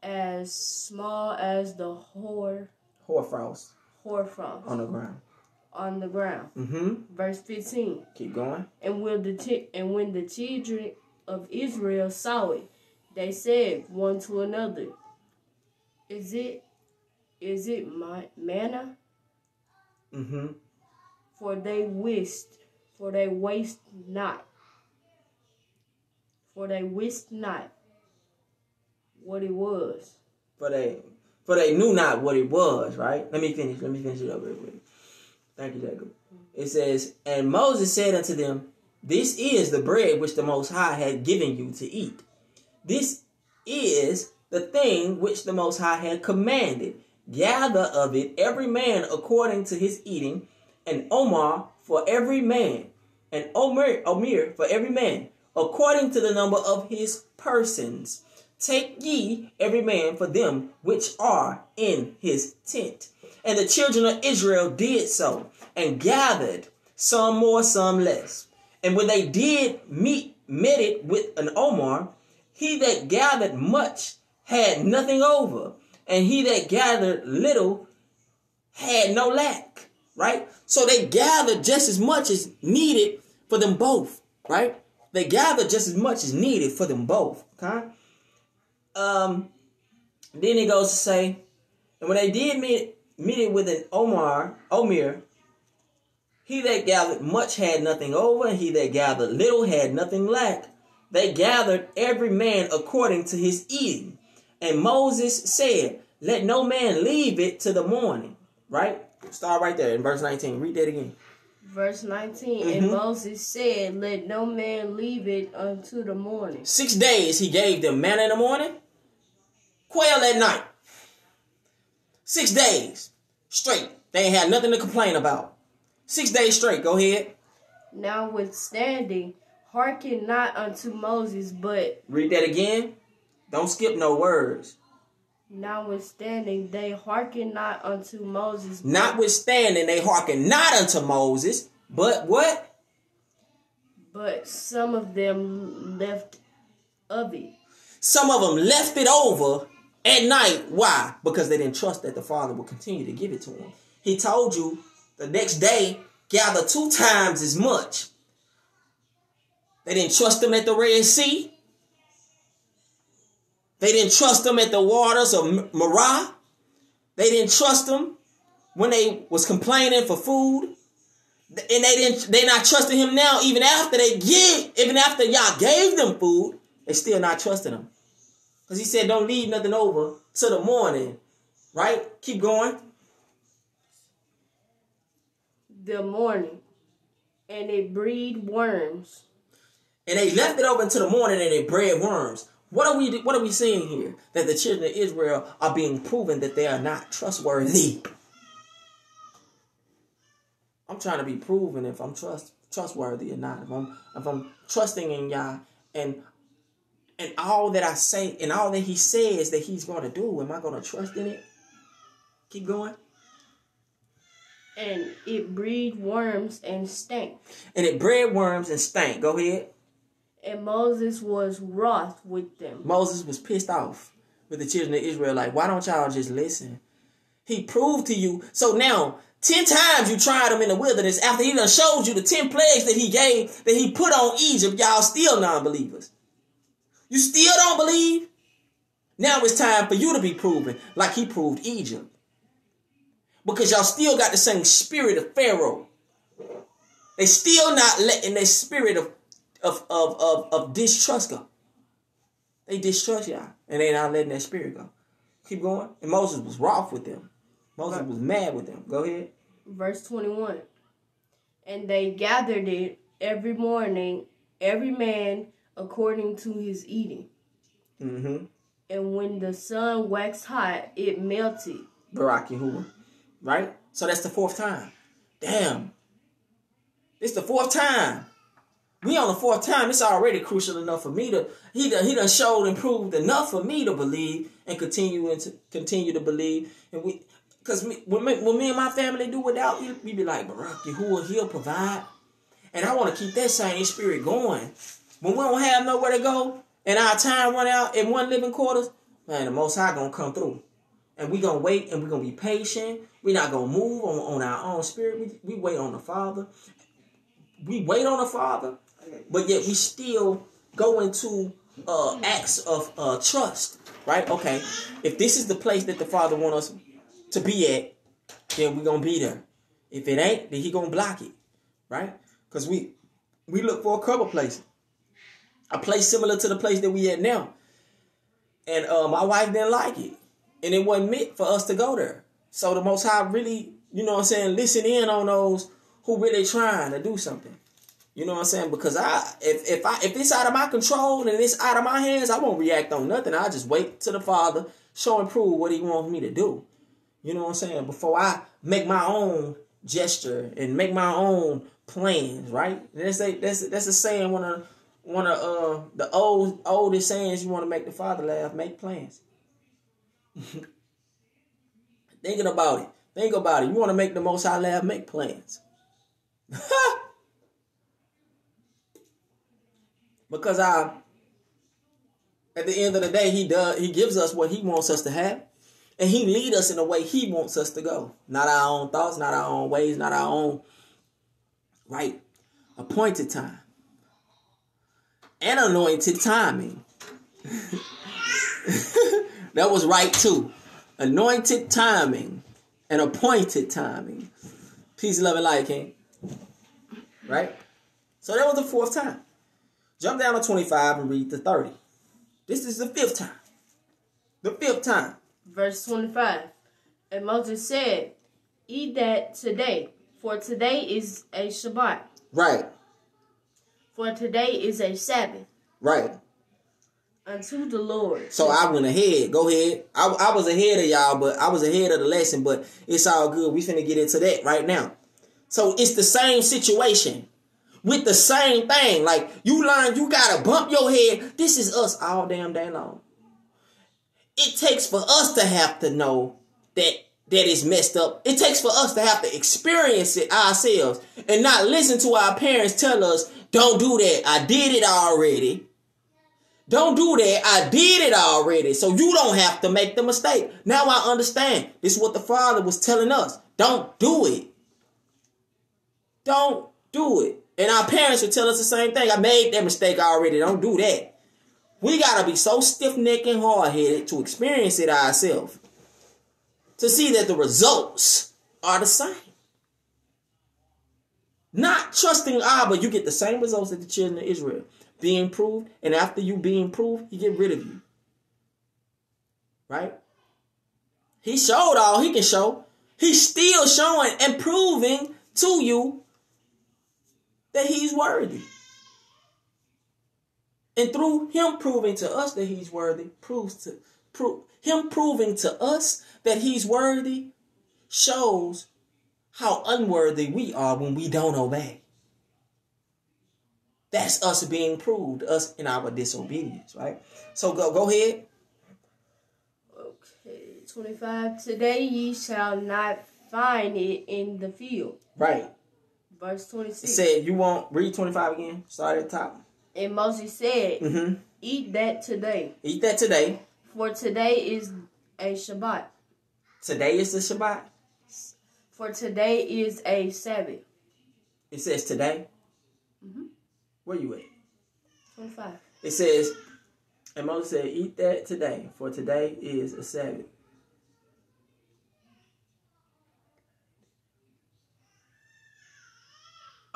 as small as the hoarfrost on the ground. Verse 15. Keep going. And when the children of Israel saw it, they said one to another, Is it my manna? For they wist not what it was. For they knew not what it was, right? Let me finish it up real quick. Thank you, Jacob. It says, and Moses said unto them, This is the bread which the Most High had given you to eat. This is the thing which the Most High had commanded. gather of it every man according to his eating, an omer for every man, an omer for every man, according to the number of his persons. Take ye every man for them which are in his tent. And the children of Israel did so, and gathered, some more, some less. And when they did met it with an omer, he that gathered much had nothing over, and he that gathered little had no lack. Right? So they gathered just as much as needed for them both. Right? They gathered just as much as needed for them both. Okay? Then he goes to say, and when they did meet it with an omer, he that gathered much had nothing over, and he that gathered little had nothing lack. They gathered every man according to his eating. And Moses said, let no man leave it to the morning. Right? Start right there in verse 19. Read that again. Verse 19, And Moses said, let no man leave it unto the morning. 6 days he gave them manna in the morning, quail at night. 6 days straight. They ain't had nothing to complain about. 6 days straight. Go ahead. Notwithstanding, hearken not unto Moses, but... Read that again. Don't skip no words. Notwithstanding, they hearken not unto Moses. Notwithstanding, they hearken not unto Moses, but what? But some of them left of it. Some of them left it over at night. Why? Because they didn't trust that the Father would continue to give it to them. He told you the next day, gather 2 times as much. They didn't trust them at the Red Sea. They didn't trust them at the waters of Marah. They didn't trust them when they was complaining for food. And they not trusting him now, even after y'all gave them food, they still not trusting him. Because he said, don't leave nothing over till the morning. Right? Keep going. The morning. And it breed worms. And they left it over until the morning and it bred worms. What are we seeing here? That the children of Israel are being proven that they are not trustworthy. I'm trying to be proven if I'm trustworthy or not. If I'm trusting in Yah and all that I say and all that he says that he's going to do, am I going to trust in it? Keep going. And it breed worms and stank. And it bred worms and stank. Go ahead. And Moses was wroth with them. Moses was pissed off with the children of Israel. Like, why don't y'all just listen? He proved to you. So now, 10 times you tried him in the wilderness. After he done showed you the 10 plagues that he gave, that he put on Egypt, y'all still non-believers. You still don't believe? Now it's time for you to be proven like he proved Egypt. Because y'all still got the same spirit of Pharaoh. They still not letting their spirit of distrust go. They distrust y'all. And they not letting that spirit go. Keep going. And Moses was wroth with them. Moses was mad with them. Go ahead. Verse 21. And they gathered it every morning, every man according to his eating. Mm-hmm. And when the sun waxed hot, it melted. Barak Yahuwah. Right? So that's the 4th time. Damn. It's the 4th time. We on the 4th time. It's already crucial enough for me to. He done showed and proved enough for me to believe and continue to believe. And because when me and my family do without you, we be like, Barak Yahuwah, he'll provide. And I want to keep that same spirit going. When we don't have nowhere to go and our time run out in one living quarters, man, the Most High gonna come through. And we gonna wait and we gonna be patient. We're not gonna move on our own spirit. We wait on the Father. We wait on the Father. But yet we still go into acts of trust, right? Okay, if this is the place that the Father wants us to be at, then we're going to be there. If it ain't, then he going to block it, right? Because we look for a couple places. A place similar to the place that we at now. And my wife didn't like it. And it wasn't meant for us to go there. So the Most High really, you know what I'm saying, listen in on those who really trying to do something. You know what I'm saying? Because if it's out of my control and it's out of my hands, I won't react on nothing. I'll just wait till the Father show and prove what he wants me to do. You know what I'm saying? Before I make my own gesture and make my own plans, right? That's a saying. One of the oldest sayings. You want to make the Father laugh, make plans. Thinking about it. Think about it. You want to make the Most High laugh, make plans. Because at the end of the day, he gives us what he wants us to have. And he lead us in the way he wants us to go. Not our own thoughts, not our own ways, not our own, right, appointed time. And anointed timing. That was right too. Anointed timing and appointed timing. Peace, love, and light, King. Right? So that was the fourth time. Jump down to 25 and read the 30. This is the fifth time. The fifth time. Verse 25. And Moses said, eat that today, for today is a Shabbat. Right. For today is a Sabbath. Right. Unto the Lord. So I went ahead. Go ahead. I was ahead of y'all, but I was ahead of the lesson, but it's all good. We finna get into that right now. So it's the same situation. With the same thing. Like, you learn you gotta bump your head. This is us all damn day long. It takes for us to have to know that is messed up. It takes for us to have to experience it ourselves and not listen to our parents tell us, don't do that. I did it already. Don't do that. I did it already. So you don't have to make the mistake. Now I understand. This is what the Father was telling us. Don't do it. Don't do it. And our parents would tell us the same thing. I made that mistake already. Don't do that. We got to be so stiff-necked and hard-headed to experience it ourselves. To see that the results are the same. Not trusting Abba, you get the same results that the children of Israel. Being proved, and after you being proved, he get rid of you. Right? He showed all he can show. He's still showing and proving to you that he's worthy. And through him proving to us that he's worthy, him proving to us that he's worthy shows how unworthy we are when we don't obey. That's us being proved, us in our disobedience, right? So go ahead. Okay, 25. Today ye shall not find it in the field. Right. Verse 26. It said, you won't read 25 again? Start at the top. And Moses said, eat that today. Eat that today. For today is a Shabbat. Today is the Shabbat? For today is a Sabbath. It says today? Where you at? 25. It says, and Moses said, eat that today, for today is a Sabbath.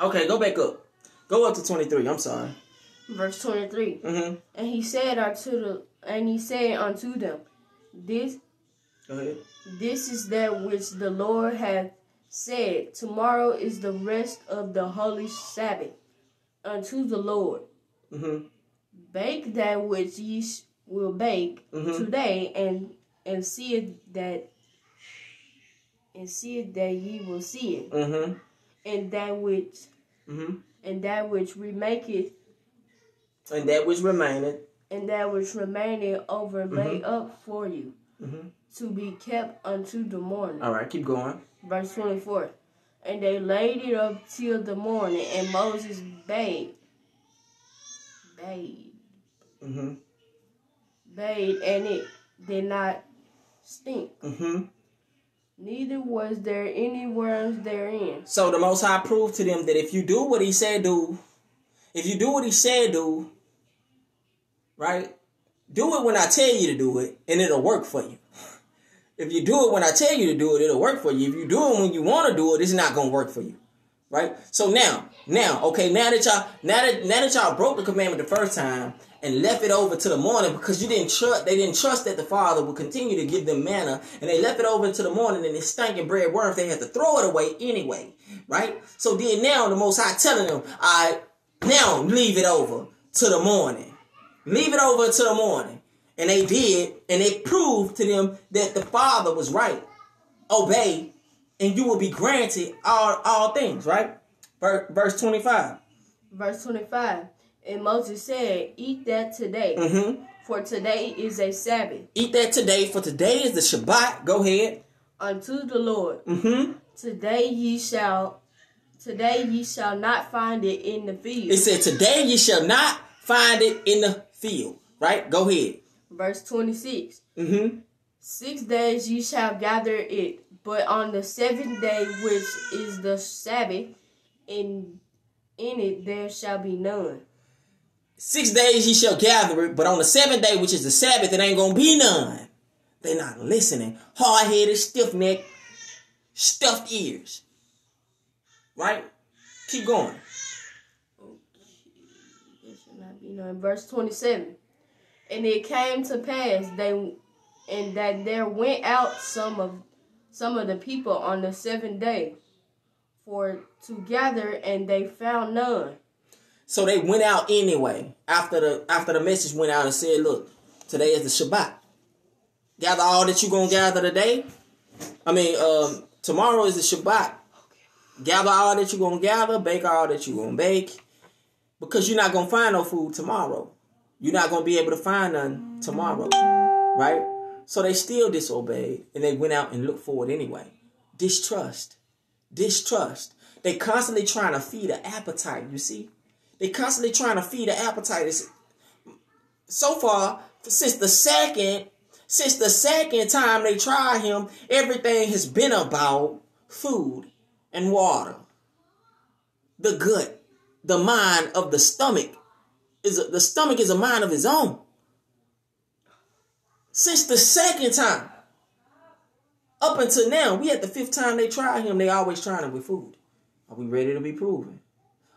Okay, go back up. Go up to 23. I'm sorry. Verse 23. And he said unto them, This Go ahead. This is that which the Lord hath said. Tomorrow is the rest of the holy Sabbath unto the Lord. Bake that which ye will bake today, and see it that ye will see it. And that which remaineth, and that which remaineth, overlay up for you, to be kept unto the morning. All right, keep going. Verse 24. And they laid it up till the morning, and Moses bade, and it did not stink. Neither was there any worms therein. So the Most High proved to them that if you do what he said do, right? Do it when I tell you to do it, and it'll work for you. If you do it when I tell you to do it, it'll work for you. If you do it when you want to do it, it's not going to work for you. Right? So now, okay, now that y'all broke the commandment the first time and left it over to the morning because they didn't trust that the Father would continue to give them manna, and they left it over to the morning and it's stinking bread worms, they had to throw it away anyway. Right? So then now the Most High telling them, all right, now leave it over to the morning. Leave it over to the morning. And they did, and they proved to them that the Father was right. obey, and you will be granted all things, right? Verse 25. Verse 25. And Moses said, eat that today, for today is a Sabbath. Eat that today, for today is the Shabbat. Go ahead. Unto the Lord. Today ye shall not find it in the field. It said, today ye shall not find it in the field. Right? Go ahead. Verse 26. 6 days ye shall gather it, but on the 7th day, which is the Sabbath, in it there shall be none. 6 days ye shall gather it, but on the 7th day, which is the Sabbath, it ain't going to be none. They're not listening. Hard-headed, stiff-necked, stuffed ears. Right? Keep going. There shall not be none. Verse 27. And it came to pass that there went out some of the people on the 7th day for to gather, and they found none. So they went out anyway. After the message went out and said, look, today is the Shabbat. Gather all that you're going to gather today. Tomorrow is the Shabbat. Gather all that you're going to gather. Bake all that you're going to bake. Because you're not going to find no food tomorrow. You're not going to be able to find none tomorrow. Right? So they still disobeyed. And they went out and looked for it anyway. Distrust. They constantly trying to feed an appetite, you see. They constantly trying to feed an appetite. So far, since the second time they tried him, everything has been about food and water. The gut, the mind of the stomach is a mind of its own. Since the second time, up until now, we at the 5th time they tried him, they always trying him with food. Are we ready to be proven?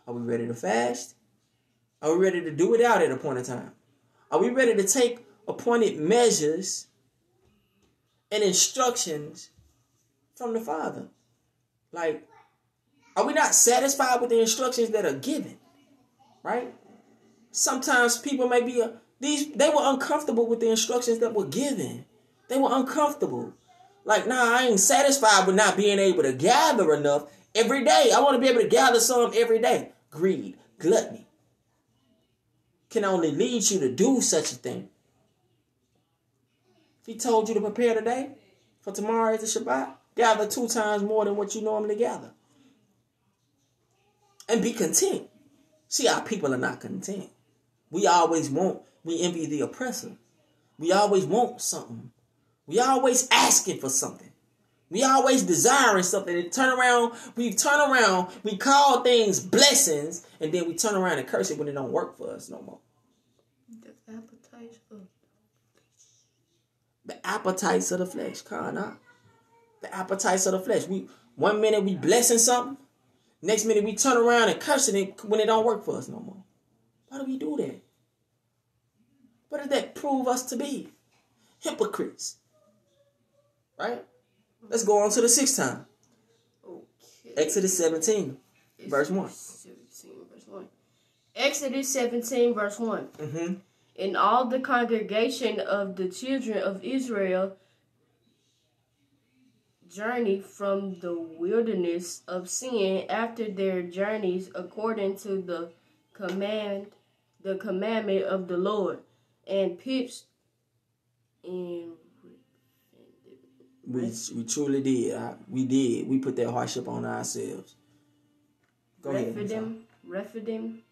Are we ready to fast? Are we ready to do without at a point in time? Are we ready to take appointed measures and instructions from the Father? Like, are we not satisfied with the instructions that are given? Right? Sometimes people may be they were uncomfortable with the instructions that were given. They were uncomfortable. Like, nah, I ain't satisfied with not being able to gather enough every day. I want to be able to gather some every day. Greed, gluttony can only lead you to do such a thing. If he told you to prepare today for tomorrow is the Shabbat, gather 2 times more than what you normally gather. And be content. See, our people are not content. We envy the oppressor. We always want something. We always asking for something. We always desiring something. And we turn around, we call things blessings, and then we turn around and curse it when it don't work for us no more. The appetites of the flesh. The appetites of the flesh. One minute we blessing something, next minute we turn around and cursing it when it don't work for us no more. Why do we do that? What does that prove us to be? Hypocrites. Right? Let's go on to the 6th time. Okay. Exodus 17, verse 1. Exodus 17, verse 1. And all the congregation of the children of Israel journeyed from the wilderness of sin after their journeys according to the commandment of the Lord, and pitched in. We truly did. We did. We put that hardship on ourselves. Go ahead. Rephidim.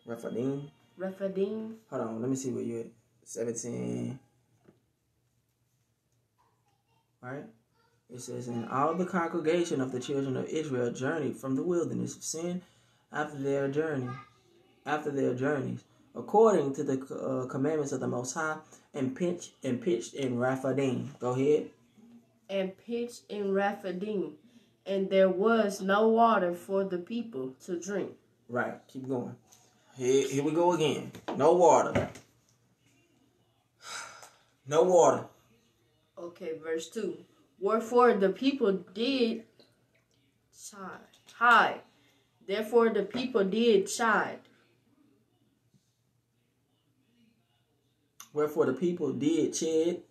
Hold on. Let me see where you're at. 17. All right. It says, and all the congregation of the children of Israel journeyed from the wilderness of sin after their journeys, according to the commandments of the Most High, and pitched in Rephidim. Go ahead. And pitched in Rephidim, and there was no water for the people to drink. Right. Keep going. Here we go again. No water. No water. Okay, verse 2. Wherefore the people did chide. Therefore the people did chide. Wherefore the people did shed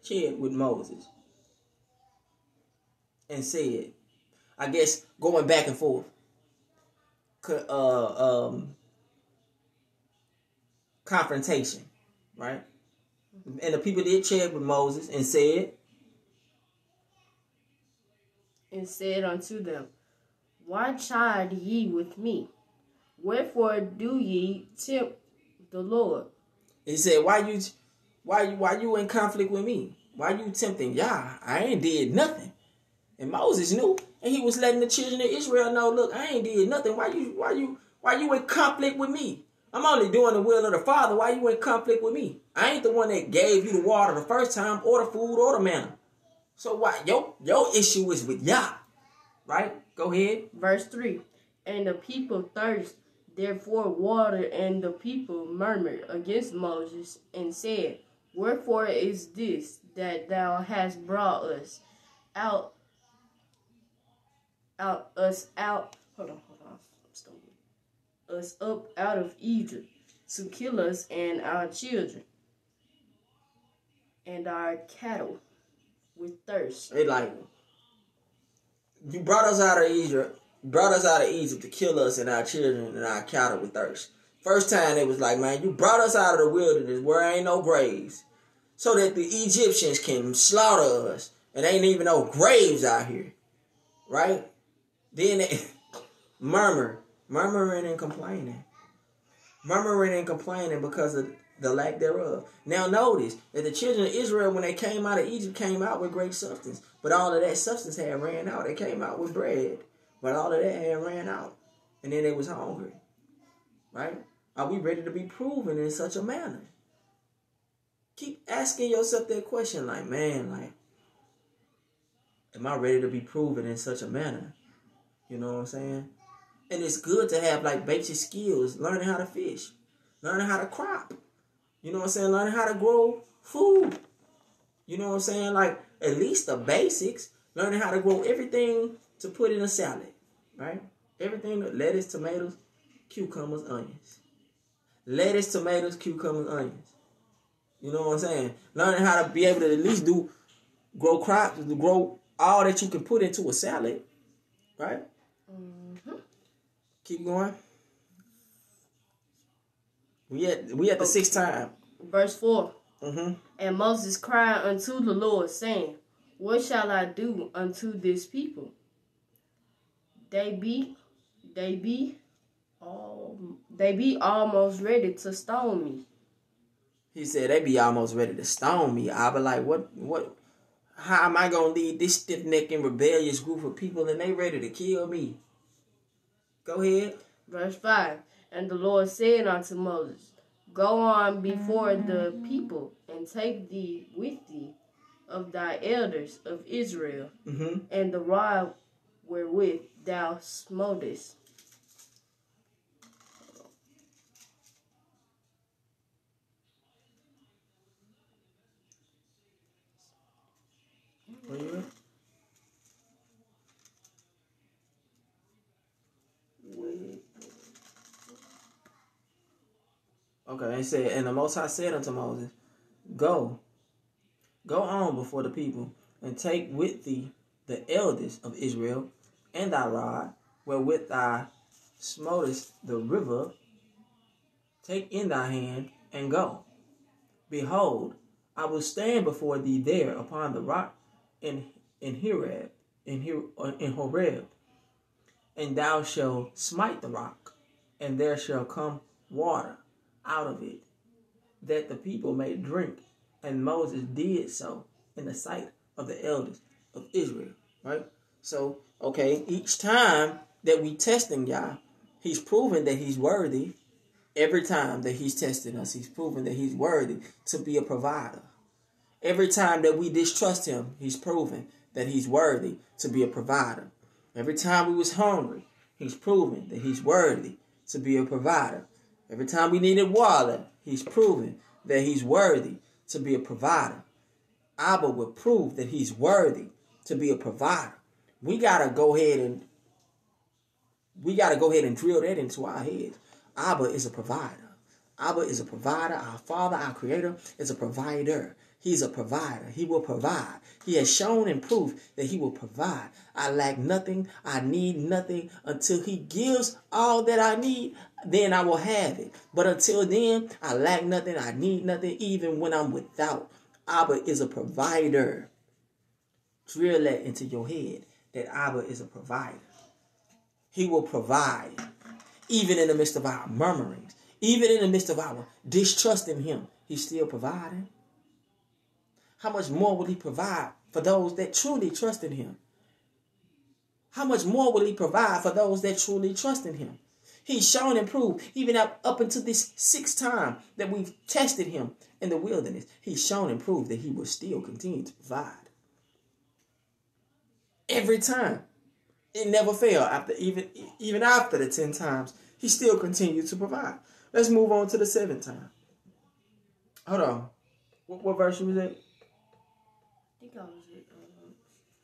chaired with Moses and said, I guess going back and forth, confrontation, right? And the people did chair with Moses and said unto them, Why chide ye with me? Wherefore do ye tempt the Lord? He said, why you in conflict with me? Why you tempting Yah? I ain't did nothing. And Moses knew, and he was letting the children of Israel know, look, I ain't did nothing. Why you in conflict with me? I'm only doing the will of the Father. Why you in conflict with me? I ain't the one that gave you the water the first time, or the food, or the manna. So why your issue is with Yah, right? Go ahead. Verse 3. And the people thirst, therefore water, and the people murmured against Moses, and said, Wherefore is this that thou hast brought us out? Us up out of Egypt to kill us and our children and our cattle with thirst. They like, you brought us out of Egypt to kill us and our children and our cattle with thirst. First time it was like, man, you brought us out of the wilderness where there ain't no graves, so that the Egyptians can slaughter us, and ain't even no graves out here, right? Then they murmuring and complaining because of the lack thereof. Now notice that the children of Israel, when they came out of Egypt, came out with great substance. But all of that substance had ran out. They came out with bread, but all of that had ran out. And then they was hungry. Right? Are we ready to be proven in such a manner? Keep asking yourself that question, like, man, like, am I ready to be proven in such a manner? You know what I'm saying? And it's good to have like basic skills, learning how to fish, learning how to crop. You know what I'm saying? Learning how to grow food. You know what I'm saying? Like at least the basics, learning how to grow everything to put in a salad, right? Everything, lettuce, tomatoes, cucumbers, onions. Lettuce, tomatoes, cucumbers, onions. You know what I'm saying? Learning how to be able to at least grow crops, to grow all that you can put into a salad, right? Mm-hmm. Keep going. We at the sixth time. Verse 4. Mm-hmm. And Moses cried unto the Lord, saying, What shall I do unto this people? They be almost ready to stone me. He said they be almost ready to stone me. I be like, what? How am I gonna lead this stiff-necked and rebellious group of people and they ready to kill me? Go ahead. Verse 5. And the Lord said unto Moses, Go on before the people, and take thee with thee of thy elders of Israel, and the rod wherewith thou smotest. Where you at? Okay, it said, and the Most High said unto Moses, Go on before the people, and take with thee the elders of Israel, and thy rod, wherewith thou smotest the river, take in thy hand, and go. Behold, I will stand before thee there upon the rock in Horeb, and thou shalt smite the rock, and there shall come water out of it, that the people may drink. And Moses did so in the sight of the elders of Israel. Right? So, okay, each time that we testing Yah, he's proven that he's worthy. Every time that he's testing us, he's proven that he's worthy to be a provider. Every time that we distrust him, he's proven that he's worthy to be a provider. Every time we was hungry, he's proven that he's worthy to be a provider. Every time we needed water, he's proven that he's worthy to be a provider. Abba will prove that he's worthy to be a provider. We gotta go ahead and drill that into our heads. Abba is a provider. Abba is a provider. Our Father, our Creator, is a provider. He's a provider. He will provide. He has shown and proved that he will provide. I lack nothing. I need nothing until he gives all that I need. Then I will have it. But until then, I lack nothing. I need nothing even when I'm without. Abba is a provider. Drill that into your head that Abba is a provider. He will provide even in the midst of our murmurings, even in the midst of our distrust in him. He's still providing. How much more will he provide for those that truly trust in him? How much more will he provide for those that truly trust in him? He's shown and proved, even up until this 6th time that we've tested him in the wilderness. He's shown and proved that he will still continue to provide. Every time. It never failed. Even after the 10 times, he still continued to provide. Let's move on to the 7th time. Hold on. What verse was that? I think I was it.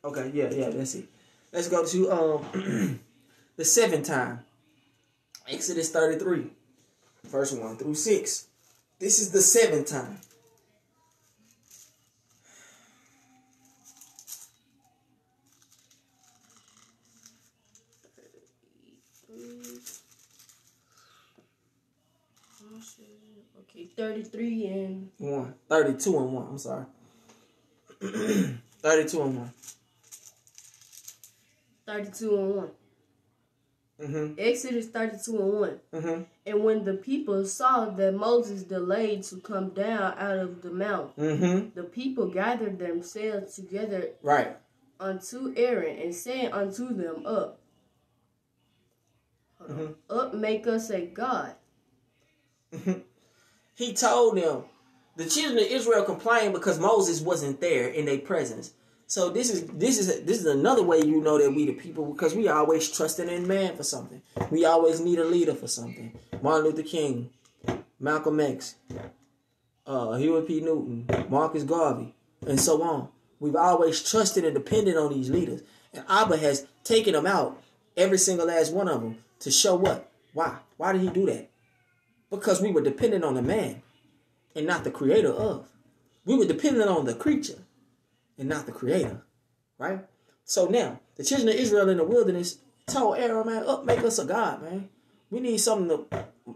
Okay, yeah, that's it. Let's go to the 7th time. Exodus 33, verse 1 through 6. This is the 7th time. Okay, 33 and 1. 32 and 1. I'm sorry. 32 and 1. 32 and 1. Mm-hmm. Exodus 32 and 1. Mm-hmm. And when the people saw that Moses delayed to come down out of the mount, the people gathered themselves together unto Aaron and said unto them, Up, make us a God. He told them, the children of Israel complained because Moses wasn't there in their presence. So this is another way you know that we the people, because we always trusting in man for something. We always need a leader for something. Martin Luther King, Malcolm X, Huey P. Newton, Marcus Garvey, and so on. We've always trusted and depended on these leaders. And Abba has taken them out, every single last one of them, to show what? Why? Why did he do that? Because we were dependent on the man and not the creator of. We were dependent on the creature and not the creator, right? So now, the children of Israel in the wilderness told Aaron, man, make us a God, man. We need something to,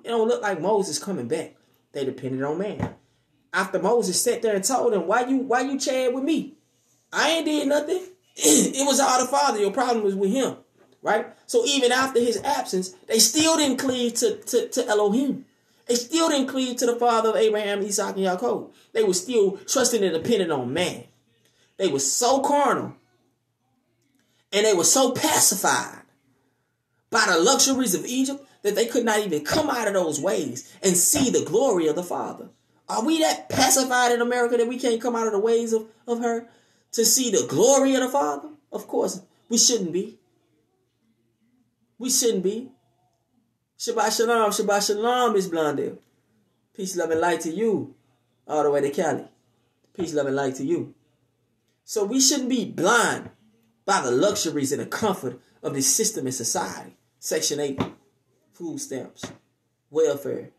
it don't look like Moses coming back. They depended on man. After Moses sat there and told them, why you chat with me? I ain't did nothing. It was all the Father. Your problem was with him, right? So even after his absence, they still didn't cleave to Elohim. They still didn't cleave to the Father of Abraham, Isaac, and Jacob. They were still trusting and dependent on man. They were so carnal and they were so pacified by the luxuries of Egypt that they could not even come out of those ways and see the glory of the Father. Are we that pacified in America that we can't come out of the ways of her to see the glory of the Father? Of course, we shouldn't be. We shouldn't be. Shabbat shalom, Miss Blondell. Peace, love, and light to you. All the way to Cali. Peace, love, and light to you. So we shouldn't be blind by the luxuries and the comfort of this system in society. Section 8, food stamps, welfare.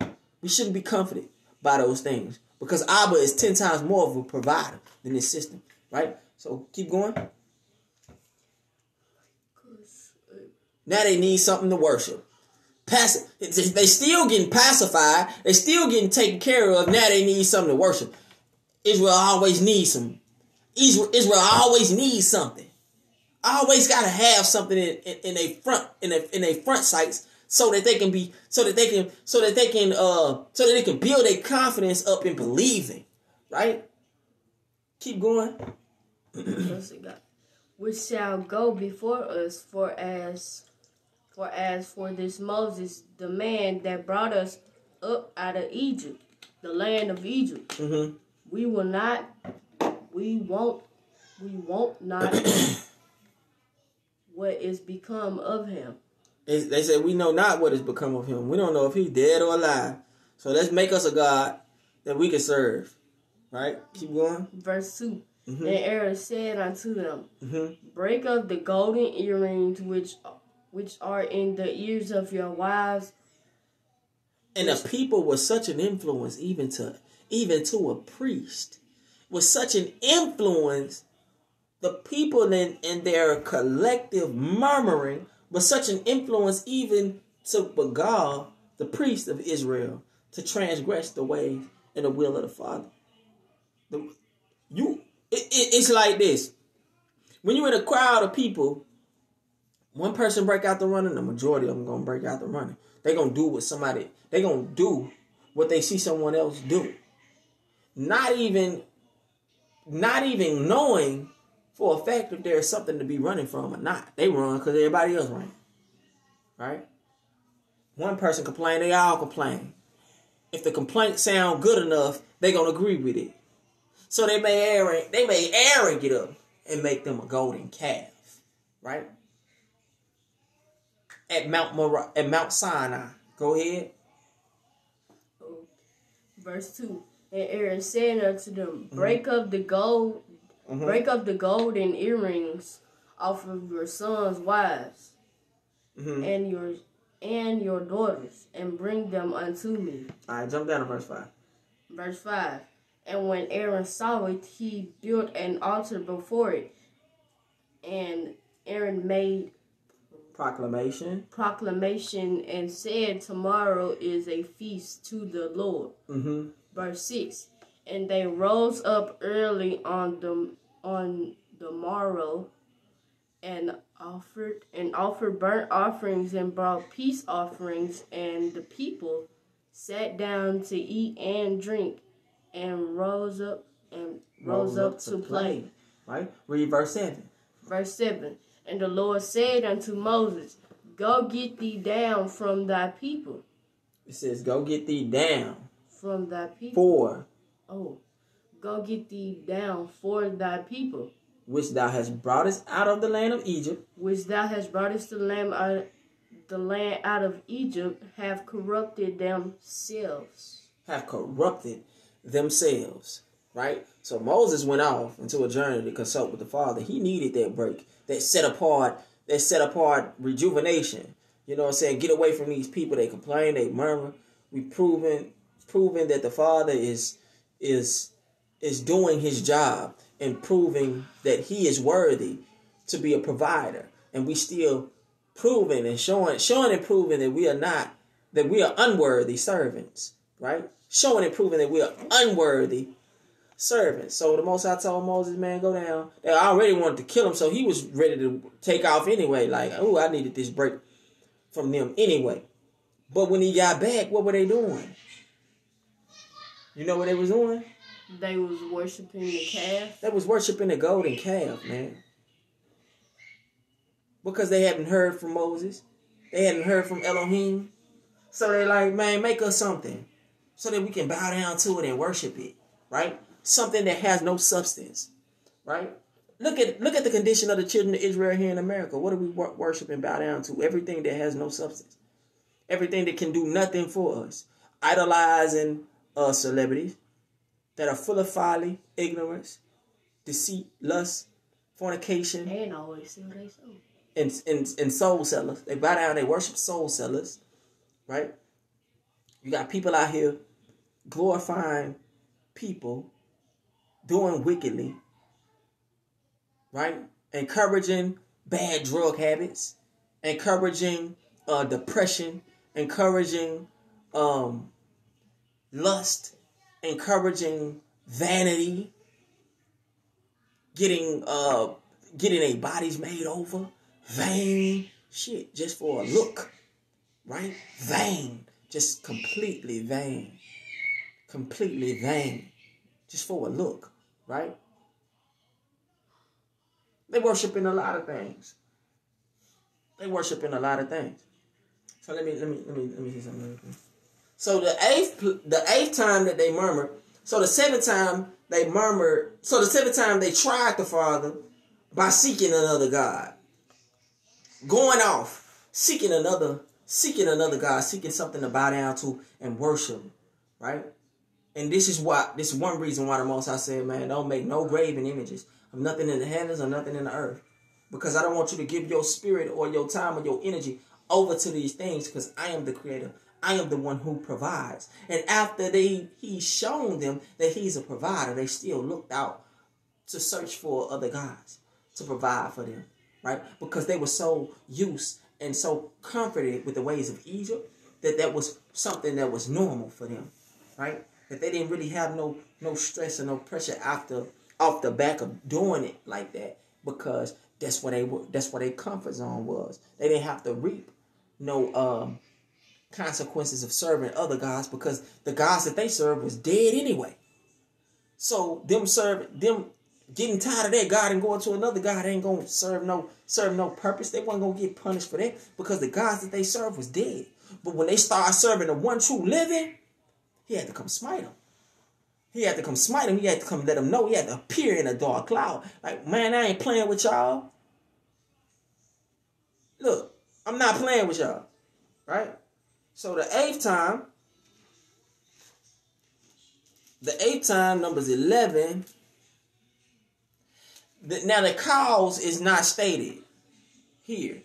We shouldn't be comforted by those things because Abba is 10 times more of a provider than this system, right? So keep going. Now they need something to worship. They still getting pacified. They still getting taken care of. Now they need something to worship. Israel always needs some. Israel always needs something. Always gotta have something in a front sights so that they can build their confidence up in believing. Right? Keep going. Which shall go before us, for as for this Moses, the man that brought us up out of Egypt, the land of Egypt, we won't not what is become of him. They said, we know not what has become of him. We don't know if he's dead or alive. So let's make us a God that we can serve. Right? Keep going. Verse 2. And Aaron said unto them, break up the golden earrings which are in the ears of your wives. And the people were such an influence even to a priest. with such an influence, the people in their collective murmuring was such an influence even to Baal, the priest of Israel, to transgress the ways and the will of the Father. It's like this. When you're in a crowd of people, one person break out the running, the majority of them going to break out the running. They're going to do what they see someone else do. Not even knowing for a fact if there's something to be running from or not. They run because everybody else running. Right? One person complain, they all complain. If the complaint sound good enough, they going to agree with it. So they may Aaron get up and make them a golden calf. Right? At Mount Sinai. Go ahead. Verse 2. And Aaron said unto them, break up the gold, and earrings off of your sons' wives, and your daughters, and bring them unto me. All right, jump down to verse 5. Verse 5. And when Aaron saw it, he built an altar before it, and Aaron made proclamation and said, tomorrow is a feast to the Lord. Verse 6. And they rose up early on the morrow and offered burnt offerings and brought peace offerings, and the people sat down to eat and drink and rose up to play. Right? Read verse 7. Verse 7. And the Lord said unto Moses, go get thee down from thy people. It says, go get thee down. From thy people. For. Go get thee down for thy people. Which thou hast brought us out of the land of Egypt. Which thou hast brought us the land out of Egypt, have corrupted themselves. Right? So Moses went off into a journey to consult with the Father. He needed that break. That set apart rejuvenation. You know what I'm saying? Get away from these people. They complain, they murmur. We proven that the Father is doing his job and proving that he is worthy to be a provider. And we still proving and showing and proving that we are unworthy servants. Right? Showing and proving that we are unworthy servants. So the Most High told Moses, man, go down. They already wanted to kill him, so he was ready to take off anyway. Like, oh, I needed this break from them anyway. But when he got back, what were they doing? You know what they was doing? They was worshiping the calf. They was worshiping the golden calf, man. Because they hadn't heard from Moses. They hadn't heard from Elohim. So they like, man, make us something so that we can bow down to it and worship it, right? Something that has no substance, right? Look at the condition of the children of Israel here in America. What do we worship and bow down to? Everything that has no substance. Everything that can do nothing for us. Idolizing celebrities that are full of folly, ignorance, deceit, lust, fornication. And always sell their soul. And soul sellers. They bow down, they worship soul sellers, right? You got people out here glorifying people, doing wickedly, right? Encouraging bad drug habits, encouraging depression, encouraging lust, encouraging vanity, getting their bodies made over, vain shit, just for a look, right? Vain, just completely vain, just for a look, right? They worshiping a lot of things. So let me see something. So the eighth time that they murmured. So the seventh time they murmured. So the seventh time they tried the Father by seeking another God, going off, seeking another God, seeking something to bow down to and worship, right? And this is one reason why the Most High said, man, don't make no graven images of nothing in the heavens or nothing in the earth. Because I don't want you to give your spirit or your time or your energy over to these things, because I am the creator. I am the one who provides. And after he's shown them that he's a provider, they still looked out to search for other gods to provide for them, right? Because they were so used and so comforted with the ways of Egypt that was something that was normal for them, right? That they didn't really have no stress or no pressure off the back of doing it like that, because that's what their comfort zone was. They didn't have to reap no consequences of serving other gods, because the gods that they served was dead anyway. So them getting tired of that God and going to another God ain't gonna serve no purpose. They wasn't gonna get punished for that, because the gods that they served was dead. But when they started serving the one true living, he had to come smite them. He had to come smite them. He had to come let them know. He had to appear in a dark cloud. Like, man, I ain't playing with y'all. Look, I'm not playing with y'all. Right? So the eighth time, numbers 11. Now the cause is not stated here.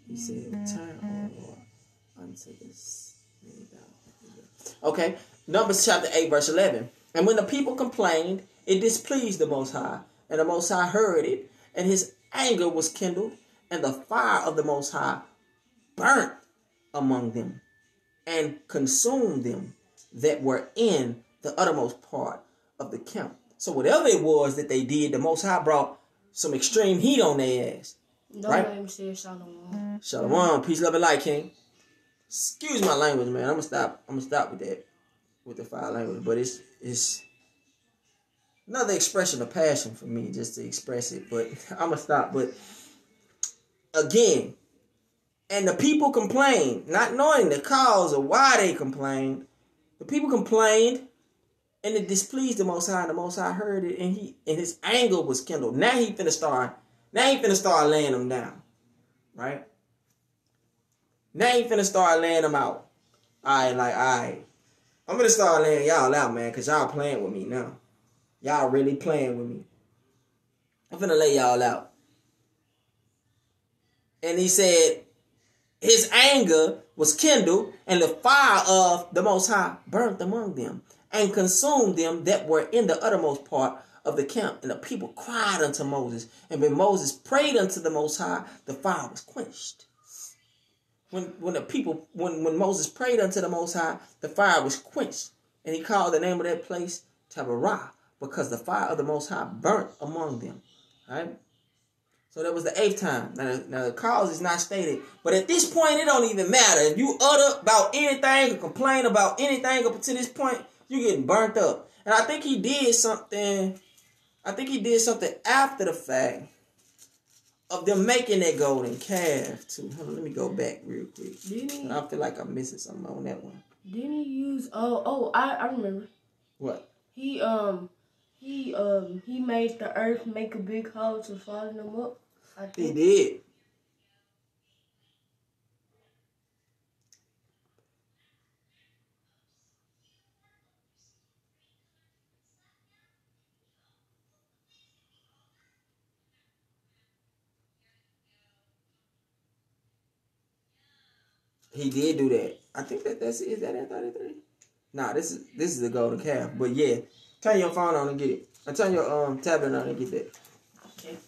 He said, "Turn, O Lord, unto this." Okay, Numbers chapter 8, verse 11. And when the people complained, it displeased the Most High, and the Most High heard it, and his anger was kindled, and the fire of the Most High burnt among them, and consumed them that were in the uttermost part of the camp. So whatever it was that they did, the Most High brought some extreme heat on their ass. Don't right? let him say Shalom. Shalom, peace, love, and light, King. Excuse my language, man. I'm gonna stop with that, with the foul language. But it's another expression of passion for me, just to express it. But I'm gonna stop. But again, and the people complained, not knowing the cause or why they complained. The people complained, and it displeased the Most High. And the Most High heard it, and his anger was kindled. Now he finna start laying them down, right? Now he finna start laying them out. All right. I'm gonna start laying y'all out, man, because y'all playing with me now. Y'all really playing with me. I'm finna lay y'all out. And he said, his anger was kindled, and the fire of the Most High burnt among them, and consumed them that were in the uttermost part of the camp. And the people cried unto Moses. And when Moses prayed unto the Most High, the fire was quenched. When Moses prayed unto the Most High, the fire was quenched. And he called the name of that place Taberah, because the fire of the Most High burnt among them. All right? So that was the 8th time. Now the cause is not stated. But at this point, it don't even matter. If you utter about anything or complain about anything up to this point, you're getting burnt up. And I think he did something after the fact of them making that golden calf too. Hold on, let me go back real quick. I feel like I'm missing something on that one. Didn't he use? I remember. What? He made the earth make a big hole to swallow them up. I think. He did. He did do that. I think is that in 33? Nah, this is the golden calf. But yeah, turn your phone on and get it. Or turn your tablet on and get that. Okay.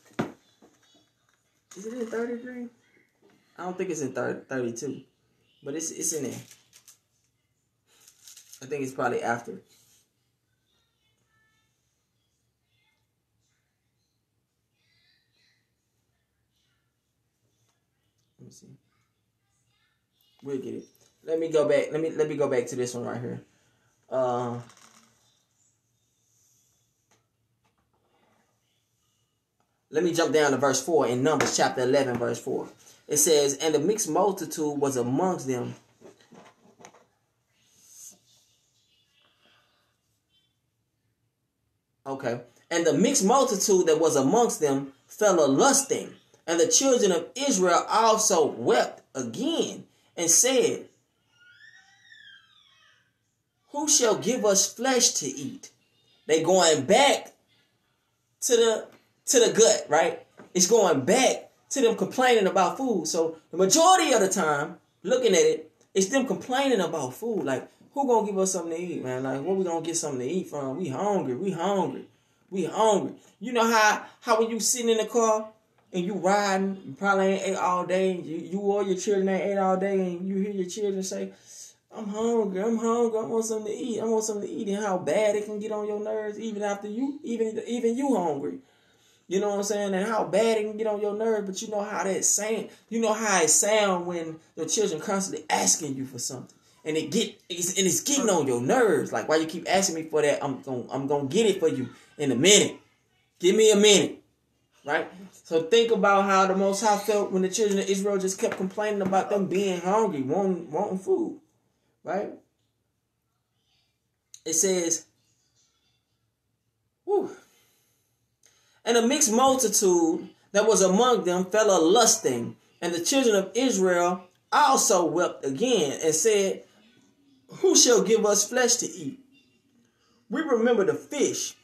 Is it in 33? I don't think it's in 32. But it's in there. I think it's probably after. Let me see. We'll get it. Let me go back. Let me go back to this one right here. Let me jump down to verse 4 in Numbers chapter 11, verse 4. It says, and the mixed multitude was amongst them. Okay. And the mixed multitude that was amongst them fell a-lusting. And the children of Israel also wept again and said, who shall give us flesh to eat? They going back to the gut, right? It's going back to them complaining about food. So the majority of the time, looking at it, it's them complaining about food. Like, who gonna give us something to eat, man? Like, where we gonna get something to eat from? We hungry. You know how when you sitting in the car and you riding, you probably ain't ate all day, you or your children ain't ate all day, and you hear your children say, I'm hungry, I want something to eat, and how bad it can get on your nerves even after you, even you hungry. You know what I'm saying? And how bad it can get on your nerves, but you know how it sound when your children constantly asking you for something. And it's getting on your nerves. Like, why you keep asking me for that? I'm gonna get it for you in a minute. Give me a minute. Right? So think about how the Most High felt when the children of Israel just kept complaining about them being hungry, wanting food. Right? It says, whew. And a mixed multitude that was among them fell a lusting, and the children of Israel also wept again and said, who shall give us flesh to eat? We remember the fish,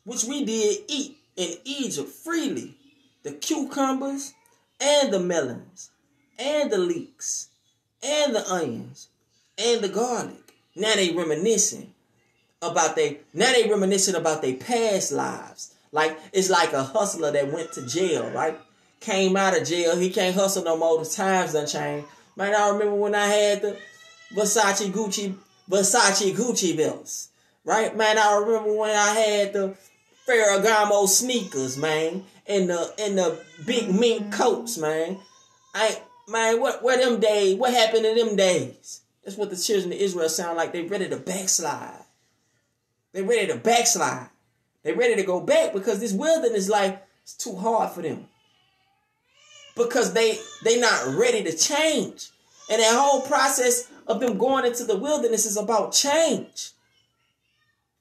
which we did eat in Egypt freely, the cucumbers and the melons and the leeks and the onions and the garlic. Now they reminiscing about their past lives. Like, it's like a hustler that went to jail, right? Came out of jail. He can't hustle no more. The times done changed. Man, I remember when I had the Versace Gucci belts, right? Man, I remember when I had the Ferragamo sneakers, man, and the big mink coats, man. What happened to them days? That's what the children of Israel sound like. They ready to backslide. They ready to go back because this wilderness life is too hard for them. Because they not ready to change. And that whole process of them going into the wilderness is about change.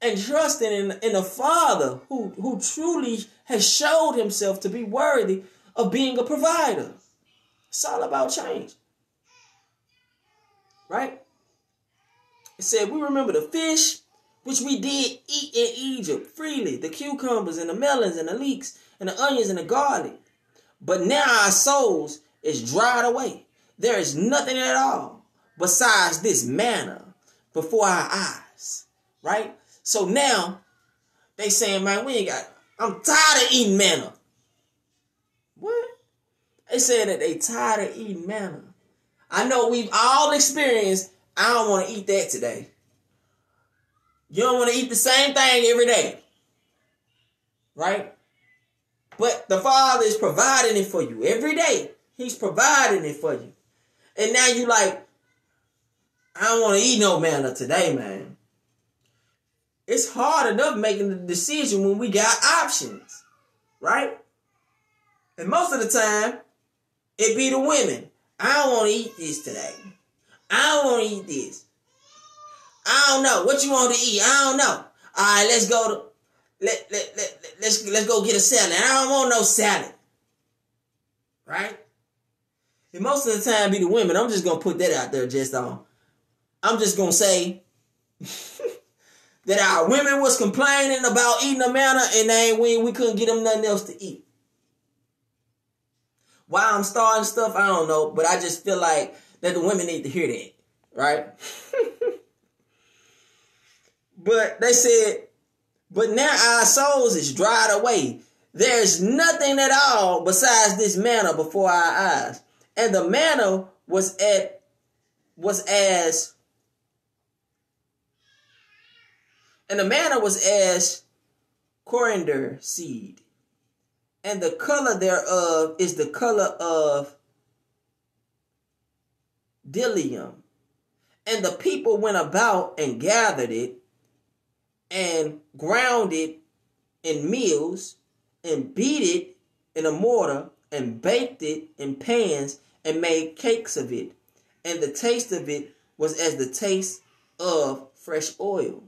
And trusting in a Father who truly has showed himself to be worthy of being a provider. It's all about change. Right? It said, we remember the fish, which we did eat in Egypt freely, the cucumbers and the melons and the leeks and the onions and the garlic. But now our souls is dried away. There is nothing at all besides this manna before our eyes. Right? So now they saying, man, I'm tired of eating manna. What? They said that they tired of eating manna. I know we've all experienced, I don't want to eat that today. You don't want to eat the same thing every day. Right? But the Father is providing it for you every day. He's providing it for you. And now you like, I don't want to eat no manna today, man. It's hard enough making the decision when we got options. Right? And most of the time, it be the women. I don't want to eat this today. I don't want to eat this. I don't know. What you want to eat? I don't know. All right, let's go let's go get a salad. I don't want no salad. Right? And most of the time be the women. I'm just going to put that out there I'm just going to say that our women was complaining about eating a manna and we couldn't get them nothing else to eat. Why I'm starting stuff, I don't know. But I just feel like that the women need to hear that. Right? But they said, but now our souls is dried away. There's nothing at all besides this manna before our eyes. And the manna was as coriander seed. And the color thereof is the color of bdellium. And the people went about and gathered it and ground it in mills and beat it in a mortar and baked it in pans and made cakes of it. And the taste of it was as the taste of fresh oil.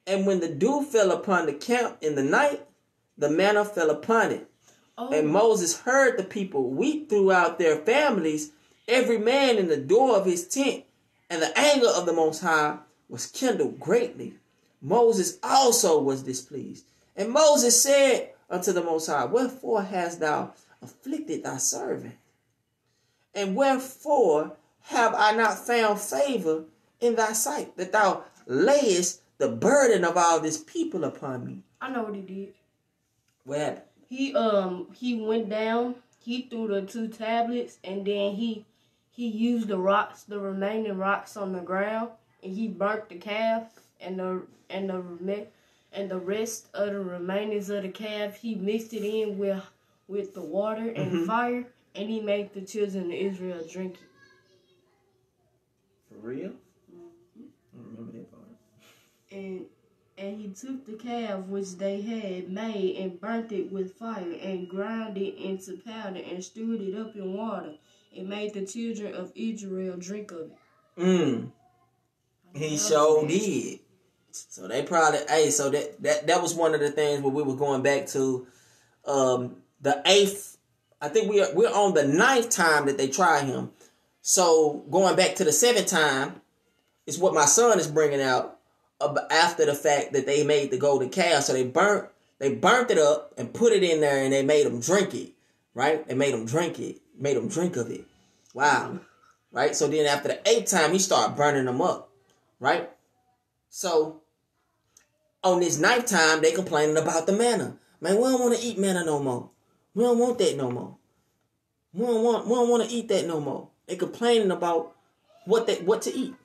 And when the dew fell upon the camp in the night, the manna fell upon it. Oh. And Moses heard the people weep throughout their families, every man in the door of his tent. And the anger of the Most High was kindled greatly. Moses also was displeased. And Moses said unto the Most High, wherefore hast thou afflicted thy servant? And wherefore have I not found favor in thy sight, that thou layest the burden of all this people upon me? I know what he did. What happened? He went down, he threw the 2 tablets, and then he used the remaining rocks on the ground, and he burnt the calf and the rest of the remainings of the calf. He mixed it in with the water and fire, and he made the children of Israel drink it. For real? I remember that part. And he took the calf which they had made and burnt it with fire and ground it into powder and stirred it up in water and made the children of Israel drink of it. He sure did. So they probably, so that was one of the things where we were going back to the 8th. I think we're on the 9th time that they tried him. So going back to the 7th time is what my son is bringing out after the fact that they made the golden calf. So they burnt it up and put it in there, and they made them drink it. Right? They made them drink it. Made them drink of it. Wow. Right? So then after the 8th time, he started burning them up. Right? So on this 9th time, they complaining about the manna. Man, we don't want to eat manna no more. We don't want that no more. We don't want to eat that no more. They complaining about what to eat.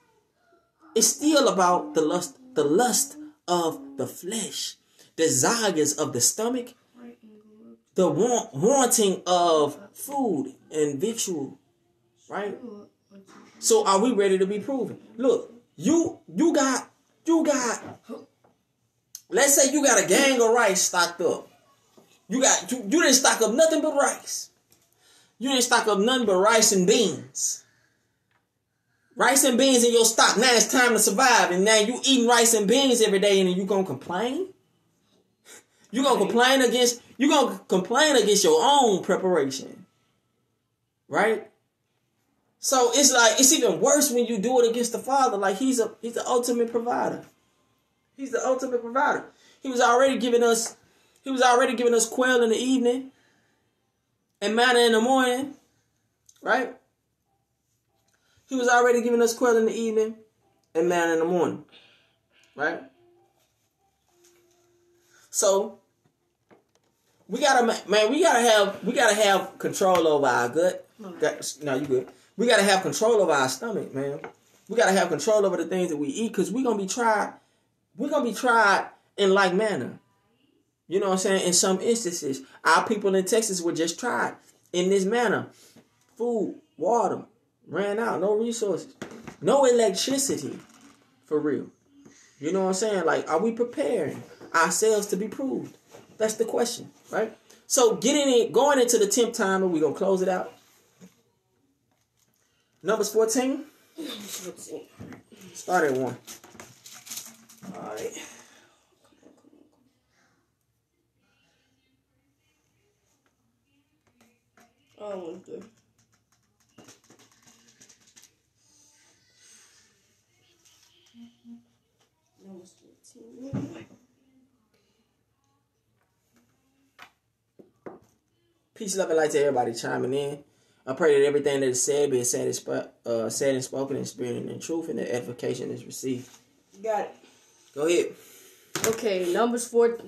It's still about the lust of the flesh, desires of the stomach, the wanting of food and victual, right? So are we ready to be proven? Look, you got, let's say you got a gang of rice stocked up. You didn't stock up nothing but rice. You didn't stock up nothing but rice and beans. Rice and beans in your stock. Now it's time to survive. And now you eating rice and beans every day, and then you gonna complain? You gonna complain against your own preparation. Right? So it's like it's even worse when you do it against the Father. Like he's the ultimate provider. He's the ultimate provider. He was already giving us quail in the evening and manna in the morning. Right? He was already giving us quail in the evening and manna in the morning. Right? So we gotta have control over our gut. No, you good. We gotta have control over our stomach, man. We gotta have control over the things that we eat, because we're gonna be tried in like manner. You know what I'm saying? In some instances, our people in Texas were just tried in this manner. Food, water, ran out, no resources, no electricity, for real. You know what I'm saying? Like, are we preparing ourselves to be proved? That's the question, right? So going into the 10th time, and we're going to close it out. Numbers 14. Start at 1. All right. Oh, good. Numbers 14. Peace, love, and light to everybody chiming in. I pray that everything that is said be said and spoken in spirit and in truth, and that edification is received. Got it. Go ahead. Okay, Numbers 14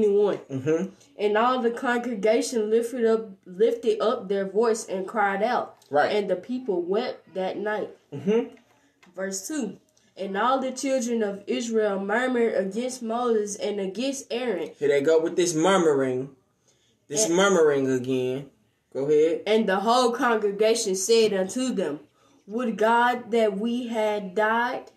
and 1. Mm-hmm. And all the congregation lifted up their voice and cried out. Right. And the people wept that night. Mm-hmm. Verse 2. And all the children of Israel murmured against Moses and against Aaron. Here they go with this murmuring. Murmuring again. Go ahead. And the whole congregation said unto them, would God that we had died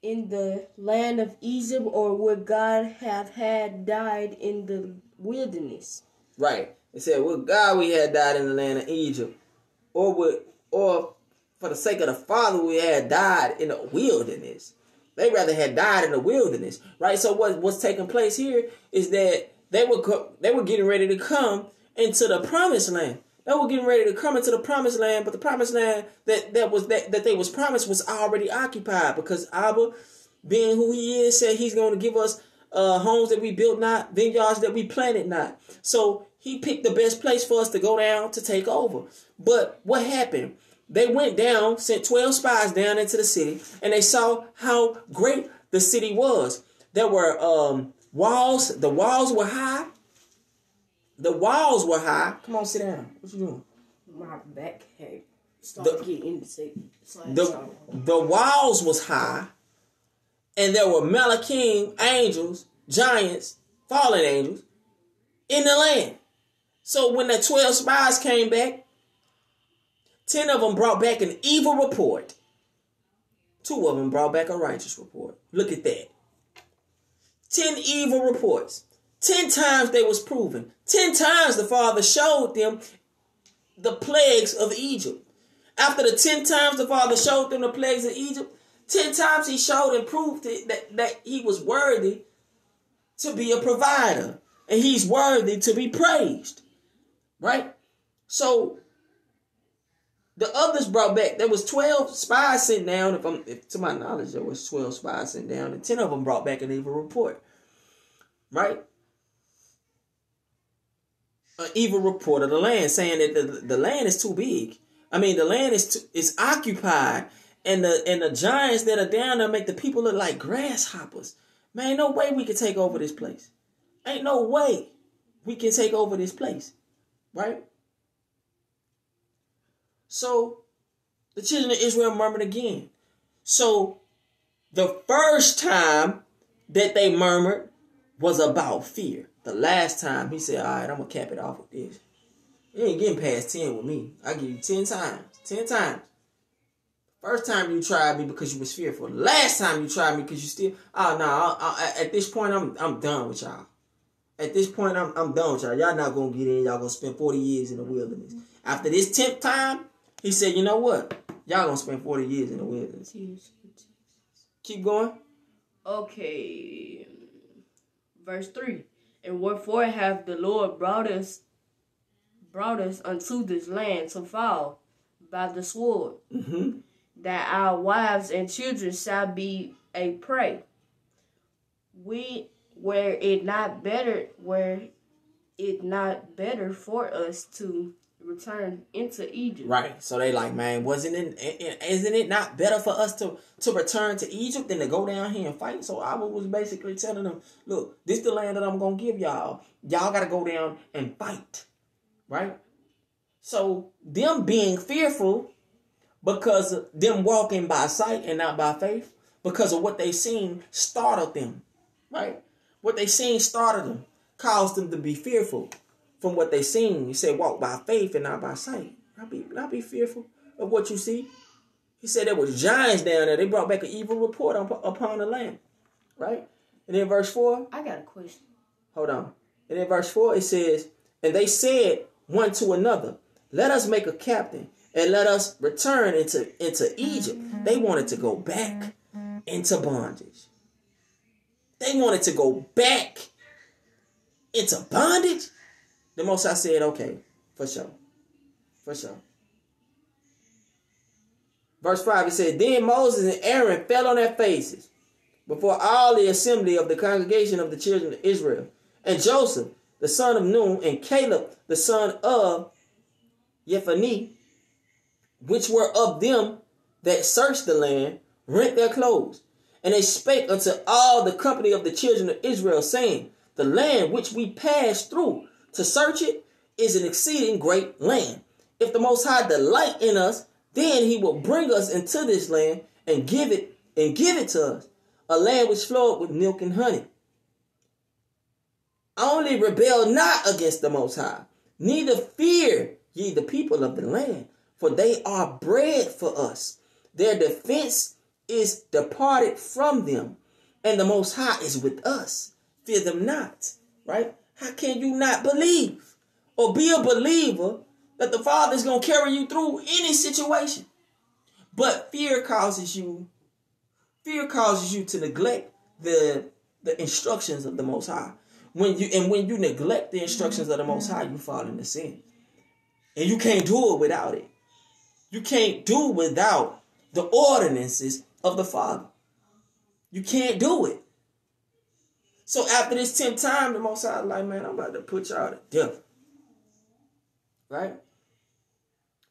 in the land of Egypt, or would God have had died in the wilderness? Right. It said, would God we had died in the land of Egypt, or for the sake of the Father we had died in the wilderness. They rather had died in the wilderness, right? So what's taking place here is that they were getting ready to come into the promised land. They were getting ready to come into the promised land, but the promised land that they was promised was already occupied, because Abba, being who he is, said he's going to give us homes that we built not, vineyards that we planted not. So he picked the best place for us to go down to take over. But what happened? They went down, sent 12 spies down into the city, and they saw how great the city was. There were walls. The walls were high. The walls were high. Come on, sit down. What you doing? My back had started getting sick. The walls was high, and there were Malachim angels, giants, fallen angels, in the land. So when the 12 spies came back, 10 of them brought back an evil report. 2 of them brought back a righteous report. Look at that. 10 evil reports. 10 times they was proven. 10 times the Father showed them the plagues of Egypt. After the 10 times the Father showed them the plagues of Egypt, 10 times he showed and proved that he was worthy to be a provider. And he's worthy to be praised. Right? So the others brought back, there was 12 spies sent down. If to my knowledge, there was 12 spies sent down, and 10 of them brought back an evil report. Right? An evil report of the land, saying that the land is too big. I mean, the land is occupied, and the giants that are down there make the people look like grasshoppers. Man, ain't no way we can take over this place. Ain't no way we can take over this place. Right? So the children of Israel murmured again. So the first time that they murmured was about fear. The last time he said, all right, I'm going to cap it off with this. You ain't getting past 10 with me. I give you 10 times. 10 times. First time you tried me because you was fearful. Last time you tried me because you still... Oh, no. At this point, I'm done with y'all. At this point, I'm done with y'all. Y'all not going to get in. Y'all going to spend 40 years in the wilderness. After this 10th time, he said, you know what? Y'all going to spend 40 years in the wilderness. Keep going. Okay. Verse 3. And wherefore hath the Lord brought us unto this land to fall by the sword, that our wives and children shall be a prey. Were it not better for us to return into Egypt? Right. So they like, man, isn't it not better for us to return to Egypt than to go down here and fight? So I was basically telling them, look, this is the land that I'm going to give y'all. Y'all got to go down and fight. Right? So them being fearful because of them walking by sight and not by faith, because of what they seen startled them. Right? What they seen startled them, caused them to be fearful. From what they seen, he said, walk by faith and not by sight. Not be fearful of what you see. He said there was giants down there. They brought back an evil report upon the land. Right? And in verse 4. I got a question. Hold on. And in verse 4 it says, and they said one to another, let us make a captain and let us return into Egypt. They wanted to go back into bondage. They wanted to go back into bondage. The Most High said, okay, for sure. For sure. Verse 5, it said, then Moses and Aaron fell on their faces before all the assembly of the congregation of the children of Israel. And Joseph, the son of Nun, and Caleb, the son of Jephunneh, which were of them that searched the land, rent their clothes. And they spake unto all the company of the children of Israel, saying, the land which we passed through to search it is an exceeding great land. If the Most High delight in us, then he will bring us into this land and give it to us, a land which floweth with milk and honey. Only rebel not against the Most High, neither fear ye the people of the land, for they are bread for us. Their defense is departed from them, and the Most High is with us. Fear them not. Right? How can you not believe or be a believer that the Father is going to carry you through any situation? But fear causes you to neglect the instructions of the Most High. When you neglect the instructions of the Most High, you fall into sin. And you can't do it without it. You can't do without the ordinances of the Father. You can't do it. So after this 10th time, the Most High like, man, I'm about to put y'all to death. Right?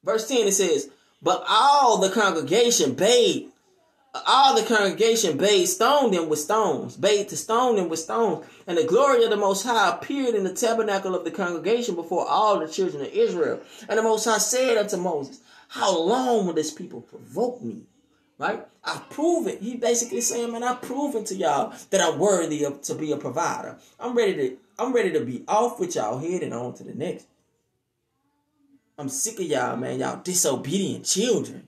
Verse 10, it says, but all the congregation bade stone them with stones, bade to stone them with stones. And the glory of the Most High appeared in the tabernacle of the congregation before all the children of Israel. And the Most High said unto Moses, how long will this people provoke me? Right? I've proven. He basically saying, man, I've proven to y'all that I'm worthy of to be a provider. I'm ready to be off with y'all, heading on to the next. I'm sick of y'all, man. Y'all disobedient children.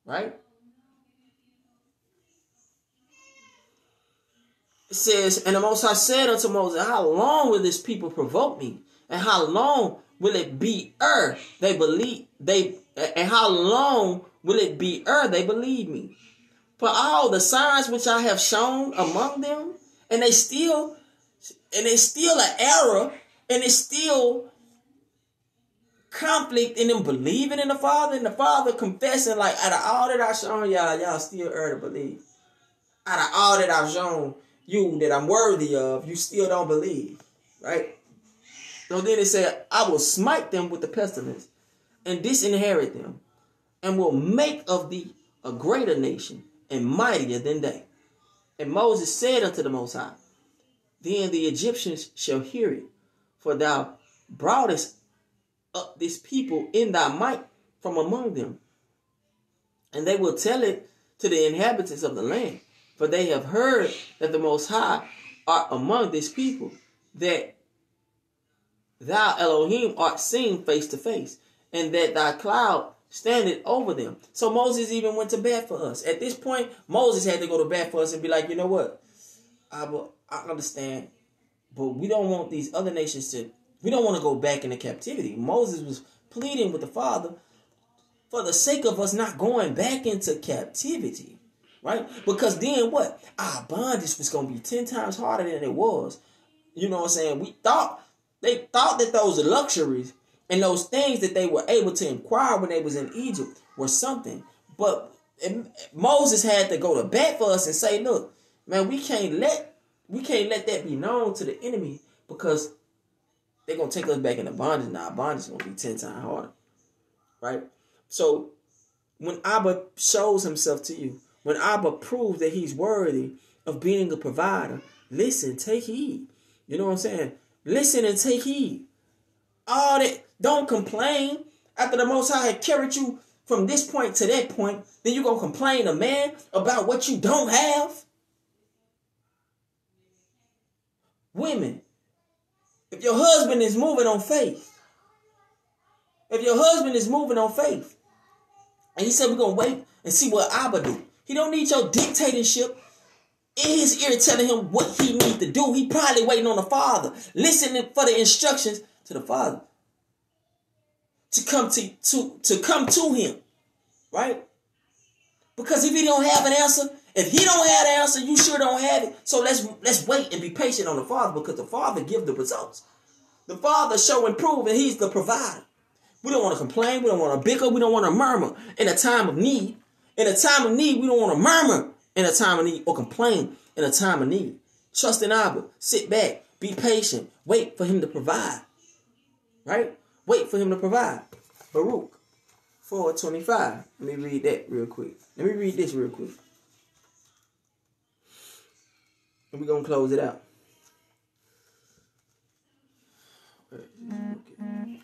Right? It says, and the Most High said unto Moses, how long will this people provoke me? And how long will it be they believe me? For all the signs which I have shown among them, and they still an error, and it's still conflict in them believing in the Father, and the Father confessing, like, out of all that I've shown y'all still err to believe. Out of all that I've shown you that I'm worthy of, you still don't believe. Right? So then it said, I will smite them with the pestilence and disinherit them, and will make of thee a greater nation and mightier than they. And Moses said unto the Most High, then the Egyptians shall hear it, for thou broughtest up this people in thy might from among them. And they will tell it to the inhabitants of the land, for they have heard that the Most High art among this people, that thou Elohim art seen face to face, and that thy cloud standeth over them. So Moses even went to bat for us. At this point, Moses had to go to bat for us and be like, you know what? I understand, but we don't want these other nations we don't want to go back into captivity. Moses was pleading with the Father for the sake of us not going back into captivity, right? Because then what? Our bondage was going to be 10 times harder than it was. You know what I'm saying? They thought that those luxuries and those things that they were able to acquire when they was in Egypt were something. But Moses had to go to bat for us and say, look, man, we can't let that be known to the enemy, because they're going to take us back into bondage. Now, bondage is going to be 10 times harder. Right? So, when Abba shows himself to you, when Abba proves that he's worthy of being a provider, listen, take heed. You know what I'm saying? Listen and take heed. All that, don't complain. After the Most High had carried you from this point to that point, then you're going to complain to man about what you don't have? Women, if your husband is moving on faith, and he said we're going to wait and see what Abba do. He don't need your dictatorship in his ear telling him what he needs to do. He probably waiting on the Father, listening for the instructions to the Father to come to him, right? Because if he don't have an answer, you sure don't have it. So let's wait and be patient on the Father, because the Father gives the results. The Father show and prove, and he's the provider. We don't want to complain. We don't want to bicker. We don't want to murmur in a time of need. In a time of need, we don't want to murmur in a time of need or complain in a time of need. Trust in Abba. Sit back. Be patient. Wait for him to provide. Right? Wait for him to provide. Baruch 4:25. Let me read that real quick. Let me read this real quick. And we're going to close it out. Okay.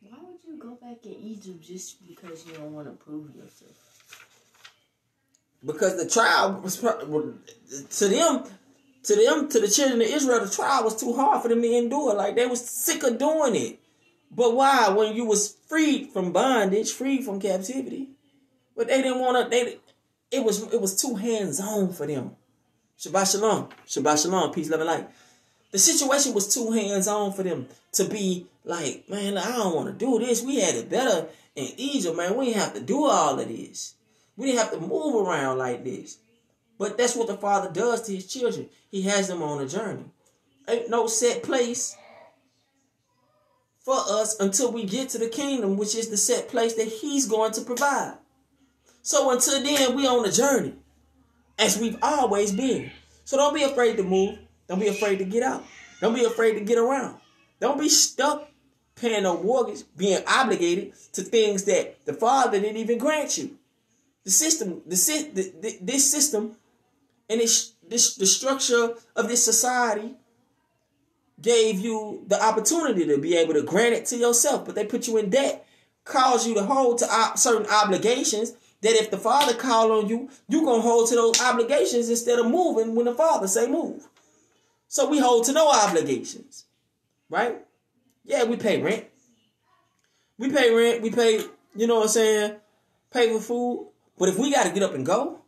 Why would you go back in Egypt just because you don't want to prove yourself? Because the trial was to the children of Israel, the trial was too hard for them to endure. Like, they was sick of doing it. But why? When you was freed from bondage, freed from captivity, but they didn't want to. It was too hands-on for them. Shabbat shalom, Shabbat shalom, peace, love, and light. The situation was too hands-on for them to be like, man, I don't want to do this. We had it better in Egypt, man. We didn't have to do all of this. We didn't have to move around like this. But that's what the Father does to his children. He has them on a journey. Ain't no set place for us until we get to the kingdom, which is the set place that he's going to provide. So until then, we on a journey. as we've always been. So don't be afraid to move. Don't be afraid to get out. Don't be afraid to get around. Don't be stuck paying no mortgage, being obligated to things that the Father didn't even grant you. This system, and the structure of this society gave you the opportunity to be able to grant it to yourself, but they put you in debt, cause you to hold to certain obligations that if the Father call on you, you're going to hold to those obligations instead of moving when the Father say move. So we hold to no obligations, right? Yeah, we pay rent. We pay, you know what I'm saying, pay for food. But if we got to get up and go,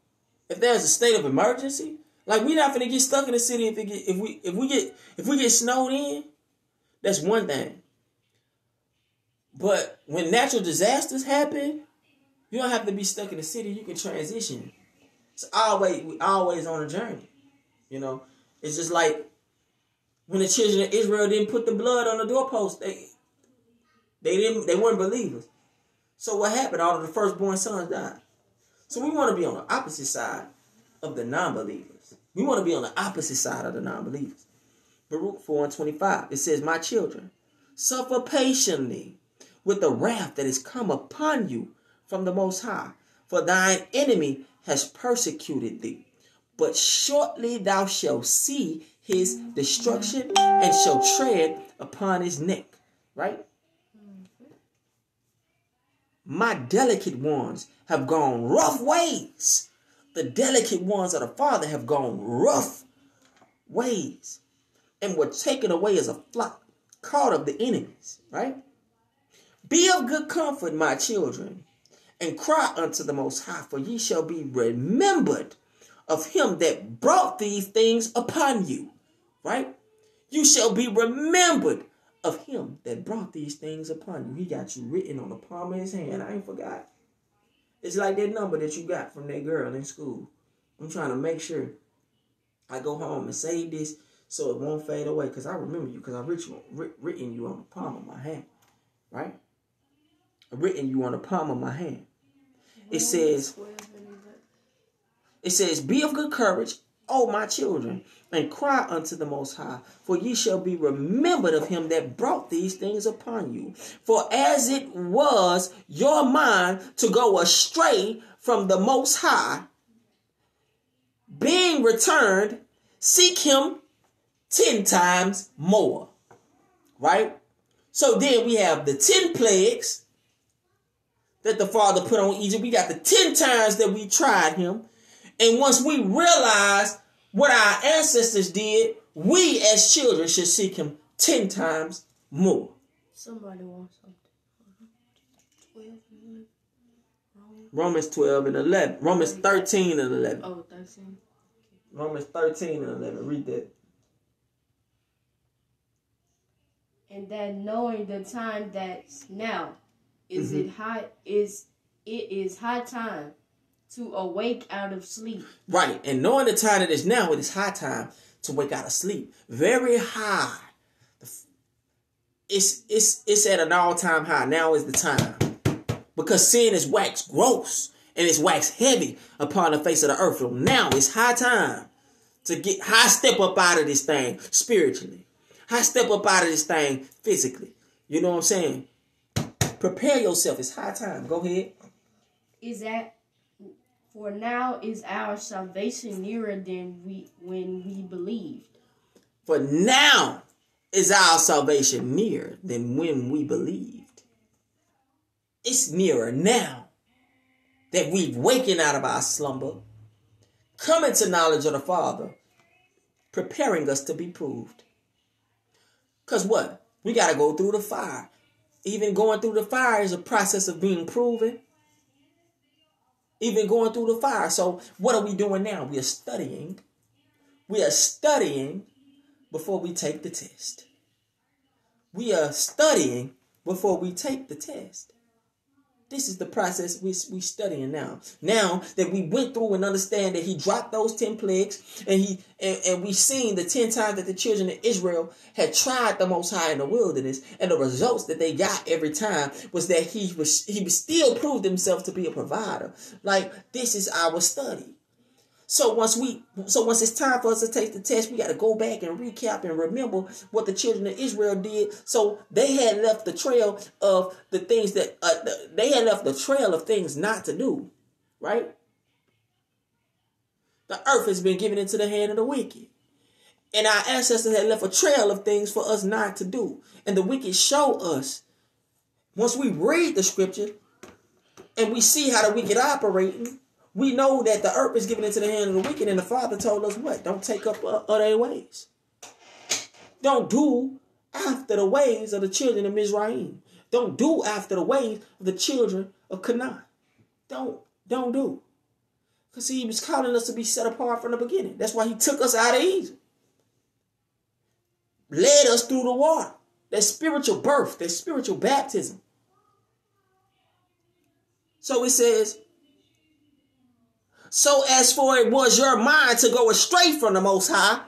if there's a state of emergency, like we're not gonna get stuck in the city if we get snowed in, that's one thing. But when natural disasters happen, you don't have to be stuck in the city. You can transition. We always on a journey. You know, it's just like when the children of Israel didn't put the blood on the doorpost, they weren't believers. So what happened? All of the firstborn sons died. So we want to be on the opposite side of the non-believers. We want to be on the opposite side of the non-believers. Baruch 4:25, it says, "My children, suffer patiently with the wrath that is come upon you from the Most High. For thine enemy has persecuted thee. But shortly thou shalt see his destruction and shall tread upon his neck." Right? "My delicate ones have gone rough ways." The delicate ones of the Father have gone rough ways and were taken away as a flock, caught of the enemies, right? "Be of good comfort, my children, and cry unto the Most High, for ye shall be remembered of him that brought these things upon you," right? You shall be remembered of him that brought these things upon you. He got you written on the palm of his hand. I ain't forgot. It's like that number that you got from that girl in school. I'm trying to make sure I go home and save this so it won't fade away, because I remember you, because I've written you on the palm of my hand, right? I've written you on the palm of my hand. It says, "Be of good courage, O my children, and cry unto the Most High, for ye shall be remembered of him that brought these things upon you. For as it was your mind to go astray from the Most High, being returned, seek him 10 times more." Right? So then we have the 10 plagues that the Father put on Egypt. We got the 10 times that we tried him. And once we realize what our ancestors did, we as children should seek him 10 times more. Somebody wants something. 12 and 11. Romans 12 and 11. Romans 13 and 11. Oh, 13. Romans 13 and 11. Read that. "And that knowing the time that's now, it is high time to awake out of sleep." Right. And knowing the time that is now, it is high time to wake out of sleep. Very high. It's at an all-time high. Now is the time. Because sin is waxed gross and it's waxed heavy upon the face of the earth. So now it's high time to get high step up out of this thing spiritually. High step up out of this thing physically. You know what I'm saying? Prepare yourself. It's high time. Go ahead. For now is our salvation nearer than when we believed. For now is our salvation nearer than when we believed. It's nearer now that we've wakened out of our slumber, coming to knowledge of the Father, preparing us to be proved. Because what? We got to go through the fire. Even going through the fire is a process of being proven. Even going through the fire. So what are we doing now? We are studying. We are studying before we take the test. We are studying before we take the test. This is the process we studying now. Now that we went through and understand that he dropped those 10 plagues, and we seen the 10 times that the children of Israel had tried the Most High in the wilderness, and the results that they got every time was that he still proved himself to be a provider. Like, this is our study. So once it's time for us to take the test, we got to go back and recap and remember what the children of Israel did. So they had left the trail of the things that they had left the trail of things not to do, right? The earth has been given into the hand of the wicked. And our ancestors had left a trail of things for us not to do. And the wicked show us, once we read the scripture and we see how the wicked operating, we know that the earth is given into the hand of the wicked, and the Father told us what? Don't take up their ways. Don't do after the ways of the children of Mizraim. Don't do after the ways of the children of Canaan. Don't do. Because he was calling us to be set apart from the beginning. That's why he took us out of Egypt. Led us through the water. That spiritual birth, that spiritual baptism. So it says, so as for it was your mind to go astray from the Most High,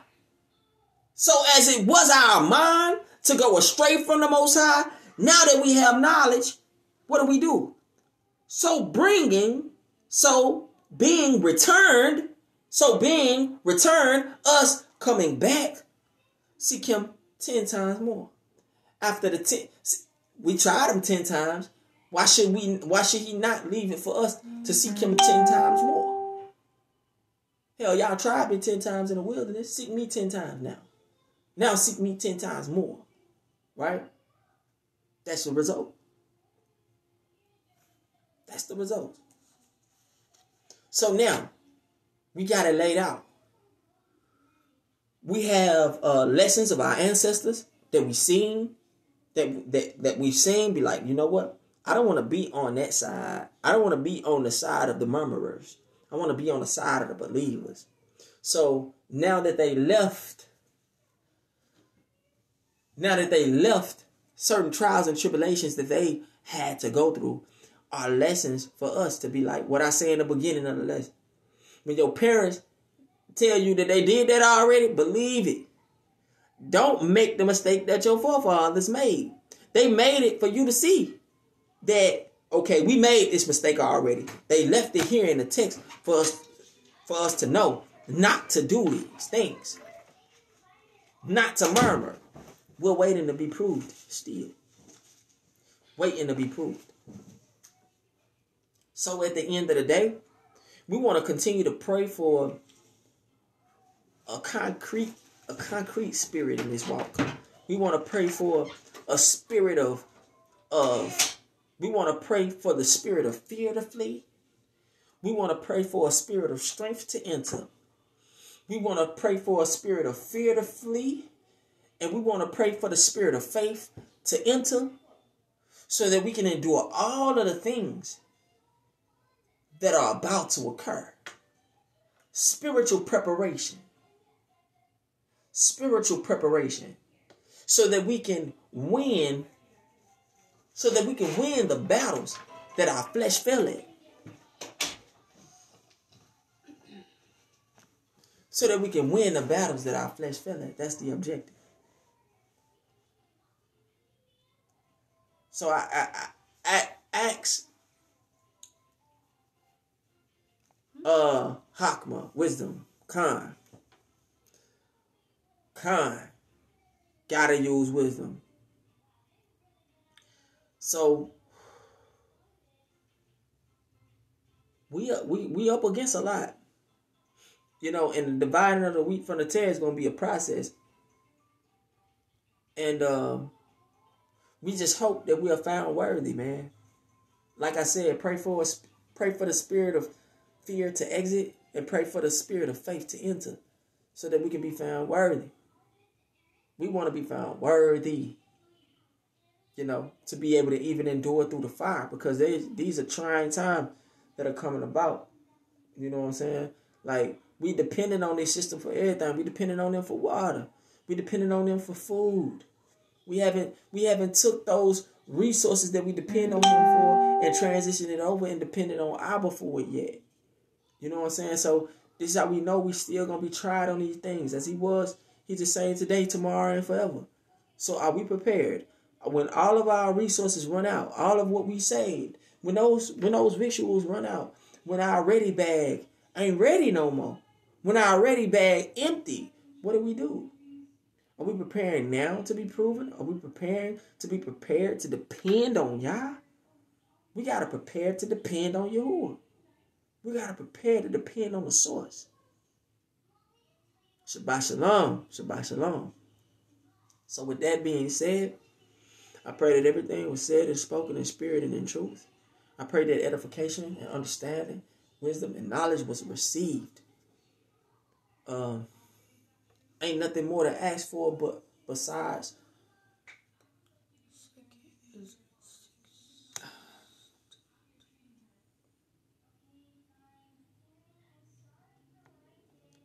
so as it was our mind to go astray from the Most High, now that we have knowledge, what do? So being returned, us coming back, seek him 10 times more. After the 10, we tried him 10 times. Why should he not leave it for us to seek him 10 times more? Hell, y'all tried me 10 times in the wilderness. Seek me 10 times now. Now seek me 10 times more. Right? That's the result. That's the result. So now, we got it laid out. We have lessons of our ancestors that we've seen, that we've seen. Be like, you know what? I don't want to be on that side. I don't want to be on the side of the murmurers. I want to be on the side of the believers. So now that they left certain trials and tribulations that they had to go through, are lessons for us to be like what I say in the beginning of the lesson. When your parents tell you that they did that already, believe it. Don't make the mistake that your forefathers made. They made it for you to see that, okay, we made this mistake already. They left it here in the text for us to know not to do these things. Not to murmur. We're waiting to be proved still. Waiting to be proved. So at the end of the day, we want to continue to pray for a concrete spirit in this walk. We want to pray for a spirit we want to pray for the spirit of fear to flee. We want to pray for a spirit of strength to enter. We want to pray for a spirit of fear to flee. And we want to pray for the spirit of faith to enter, so that we can endure all of the things that are about to occur. Spiritual preparation. So that we can win. So that we can win the battles that our flesh fell at. So that we can win the battles that our flesh fell at. That's the objective. So I ask Hakma, wisdom, Khan. Gotta use wisdom. So we up against a lot. You know, and the dividing of the wheat from the tare is going to be a process. And we just hope that we are found worthy, man. Like I said, pray for the spirit of fear to exit, and pray for the spirit of faith to enter, so that we can be found worthy. We want to be found worthy, you know, to be able to even endure through the fire, because these are trying times that are coming about. You know what I'm saying? Like, we depending on this system for everything. We depending on them for water. We depending on them for food. We haven't took those resources that we depend on him for and transitioned it over and depended on Abba for it yet. You know what I'm saying? So this is how we know we still gonna be tried on these things. As he's the same today, tomorrow, and forever. So are we prepared? When all of our resources run out, all of what we saved, when those visuals run out, when our ready bag ain't ready no more, When our ready bag empty, what do? Are we preparing now to be proven? Are we preparing to be prepared to depend on Yah? We got to prepare to depend on Yahuwah. We got to prepare to depend on the source. Shabbat shalom. Shabbat shalom. So with that being said, I pray that everything was said and spoken in spirit and in truth. I pray that edification and understanding, wisdom and knowledge was received. Ain't nothing more to ask for, but besides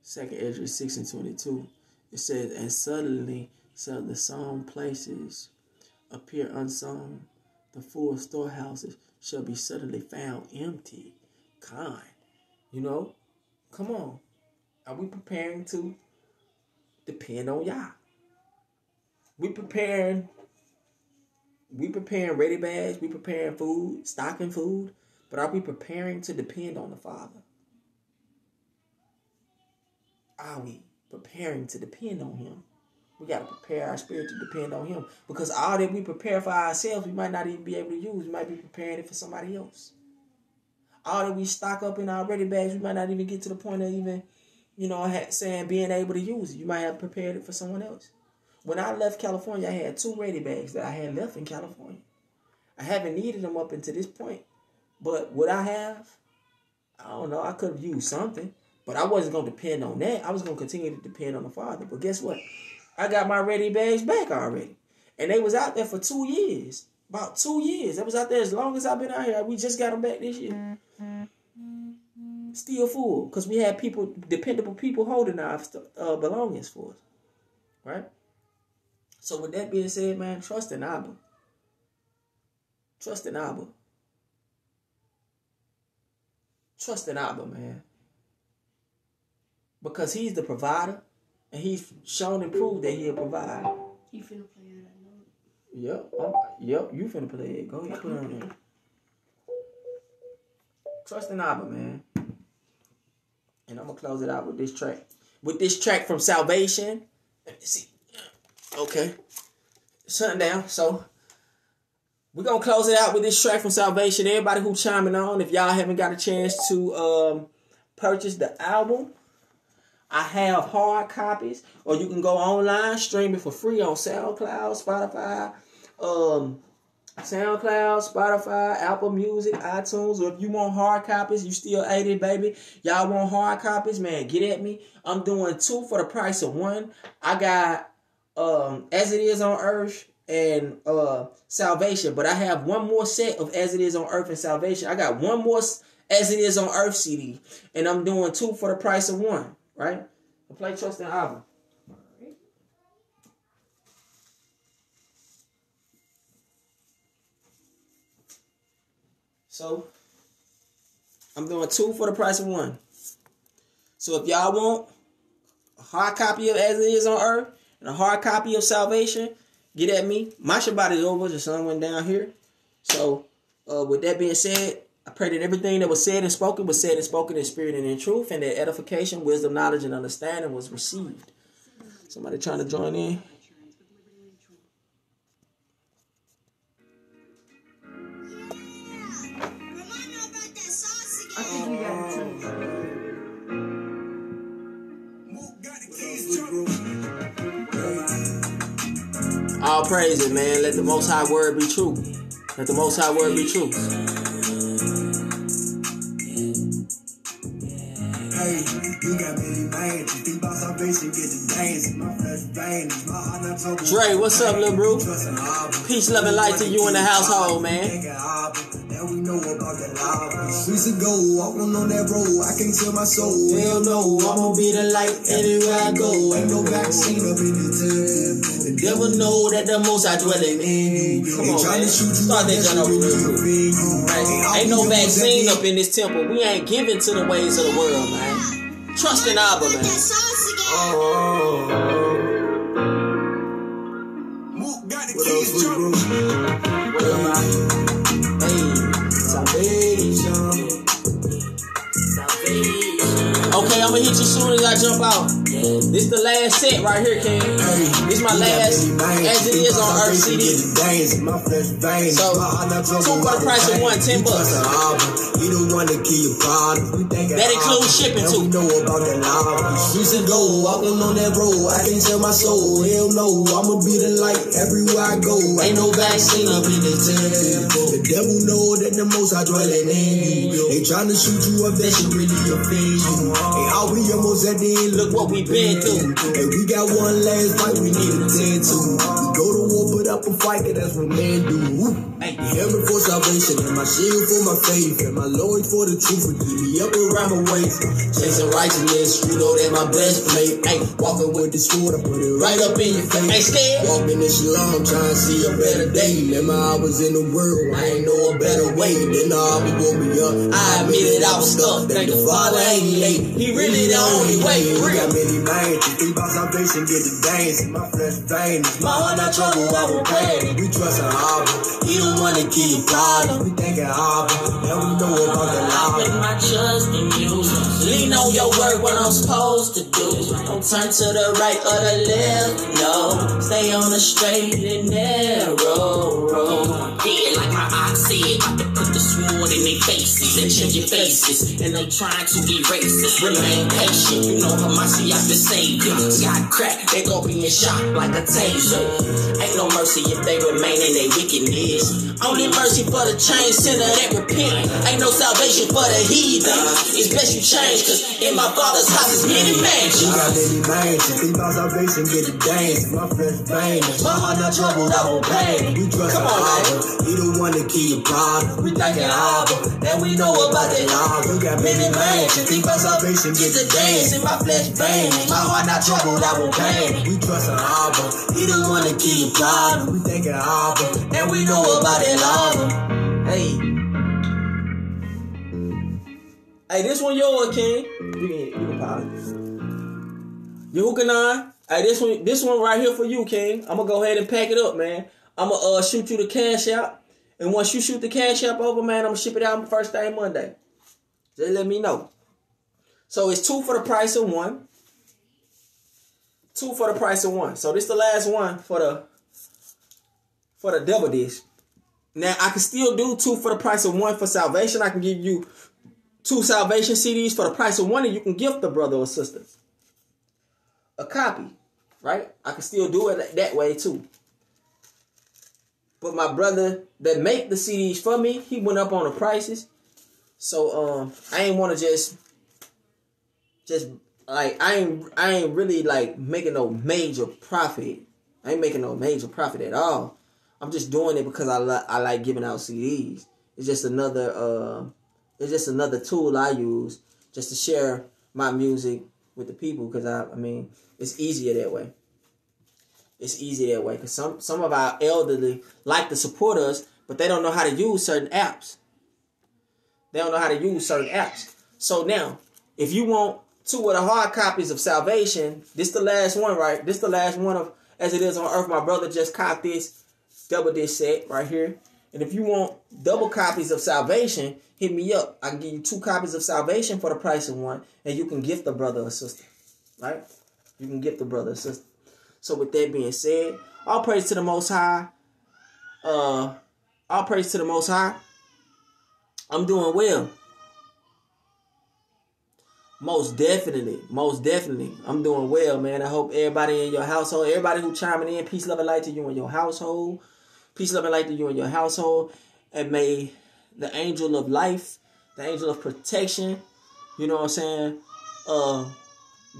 Second Esdras 6:22. It says, and suddenly shall the sown places appear unsown. The full storehouses shall be suddenly found empty. Kind. You know, come on. Are we preparing to depend on Yah? We preparing ready bags, we preparing food, stocking food, but are we preparing to depend on the Father? Are we preparing to depend on Him? We got to prepare our spirit to depend on Him, because all that we prepare for ourselves, we might not even be able to use. We might be preparing it for somebody else. All that we stock up in our ready bags, we might not even get to the point of even, saying being able to use it. You might have prepared it for someone else. When I left California, I had 2 ready bags that I had left in California. I haven't needed them up until this point. But would I have? I don't know. I could have used something. But I wasn't going to depend on that. I was going to continue to depend on the Father. But guess what? I got my ready bags back already. And they was out there for 2 years. About 2 years. They was out there as long as I've been out here. We just got them back this year. Still full. Because we had people, dependable people holding our belongings for us. Right? So with that being said, man, trust in Abba. Trust in Abba. Trust in Abba, man. Because He's the provider. And He's shown and proved that He'll provide. You finna play it, I know. Yep, you finna play it. Go ahead, put it on there. Trust in Abba, man. And I'm going to close it out with this track. With this track from Salvation. Let me see. Okay. Shutting down. So, we're going to close it out with this track from Salvation. Everybody who chiming on, if y'all haven't got a chance to purchase the album, I have hard copies, or you can go online, stream it for free on SoundCloud, Spotify, Apple Music, iTunes. Or if you want hard copies, you still 80, baby. Y'all want hard copies, man, get at me. I'm doing 2 for the price of 1. I got As It Is on Earth and Salvation, but I have 1 more set of As It Is on Earth and Salvation. I got 1 more As It Is on Earth CD, and I'm doing 2 for the price of 1. Right? I play Trust in Abba. Alright. So, I'm doing 2 for the price of 1. So if y'all want a hard copy of As It Is on Earth and a hard copy of Salvation, get at me. My Shabbat is over. The sun went down here. So, with that being said, I pray that everything that was said and spoken in spirit and in truth, and that edification, wisdom, knowledge, and understanding was received. Somebody trying to join in? I think we got a team. All praises, man. Let the Most High word be true. Let the Most High word be true. Hey, you got many names. You think about salvation, get the dance. My flesh veins, my heart not trouble. Dre, what's up, little bro? Peace, love, and light to you in the household, man. And we know about that love. Weeks ago, walking on that road, I can't tell my soul. Hell no, I'm gonna be the light anywhere I go. Ain't no vaccine up in the tub. The devil know that the Most I dwell in me. Come on, man. Start that John over real quick. Ain't no vaccine up in this temple. We ain't giving to the ways of the world, man. Trust in Abba, man. What else, bro? What up, man? Hey, salvation. Okay, I'm gonna hit you soon as I jump out. This the last set right here, King. This my last As It Is on Earth CD. So, 2 for the price of 1, $10. That includes shipping too. Years ago, walking on that road, I can't sell my soul. Hell no, I'ma be the light everywhere I go. Ain't no vaccine up in this temple. The devil know that the most I dwelling in you. They trying to shoot you up, that shit really offend you. And all we almost at the end, look what we been through. And we got one last fight we need to tend to. We go to war, put up a fight, and that's what men do. Helmet for salvation, and my shield for my faith, and my Lord for the truth, and keep me up around my waist. Chasing righteousness, you know that my best play. Walking with the sword, I put it right up in your face. Ain't scared. Walking in shalom, trying to see a better day. Remember I was in the world, I ain't know a better way. Then all we woke me up, I admitted I was stuck. Thank the Father ain't late, He really the only way. We got many minds, you think about salvation, get the dance. My flesh vain, my heart not trouble, I will pay. We trust in Abba, He don't wanna kill your father. We thank Abba, and we know about the law. I put my trust in you. Lean on your word, what I'm supposed to do. Don't turn to the right or the left, no. Stay on the straight and narrow road. Yeah, like my ox said, I can put the sword in their faces and change your faces. And they trying to be racist. Remain patient, you know Hamashiach the Savior. Got crack, they gon' be in shock like a taser. Ain't no mercy if they remain in their wickedness. Only mercy for the chain sinner that repent. Ain't no salvation for the heathen. It's best you change, cause in my Father's house is many mansions. We got many mansions, think about salvation, get the dance. My flesh vain, my heart not troubled, I won't pain. We trust in Abba, He the one to kill your father. We thank Abba, and we know about that law. We got many mansions, think about salvation, get the dance. In my flesh vain, my heart not troubled, I won't pain. We trust in Abba, He the one to kill your father. We thank Abba, and we know about that law. Hey, this one yours, King. You can pause. You hooking on? Hey, this one right here for you, King. I'm gonna go ahead and pack it up, man. I'm gonna shoot you the cash out, and once you shoot the cash out over, man, I'm gonna ship it out first thing Monday. Just let me know. So it's 2 for the price of 1. 2 for the price of 1. So this the last one for the double disc. Now I can still do 2 for the price of 1 for salvation. I can give you 2 salvation CDs for the price of 1, and you can gift the brother or sister a copy, right? I can still do it that way too. But my brother that make the CDs for me, he went up on the prices. So I ain't want to just like I ain't really like making no major profit. I ain't making no major profit at all. I'm just doing it because I like giving out CDs. It's just another tool I use just to share my music with the people, because I mean it's easier that way. It's easier that way because some of our elderly like to support us, but they don't know how to use certain apps. So now, if you want 2 of the hard copies of salvation, this the last one, right? This the last one of As It Is on Earth. My brother just copped this double disc set right here. And if you want double copies of salvation, hit me up. I can give you 2 copies of salvation for the price of 1, and you can gift a brother or sister, right? You can gift a brother or sister. So with that being said, all praise to the Most High. All praise to the Most High. I'm doing well. Most definitely. I'm doing well, man. I hope everybody in your household, everybody who chiming in, peace, love, and light to you and your household. Peace, love, and light to you and your household. And may the angel of life, the angel of protection, you know what I'm saying,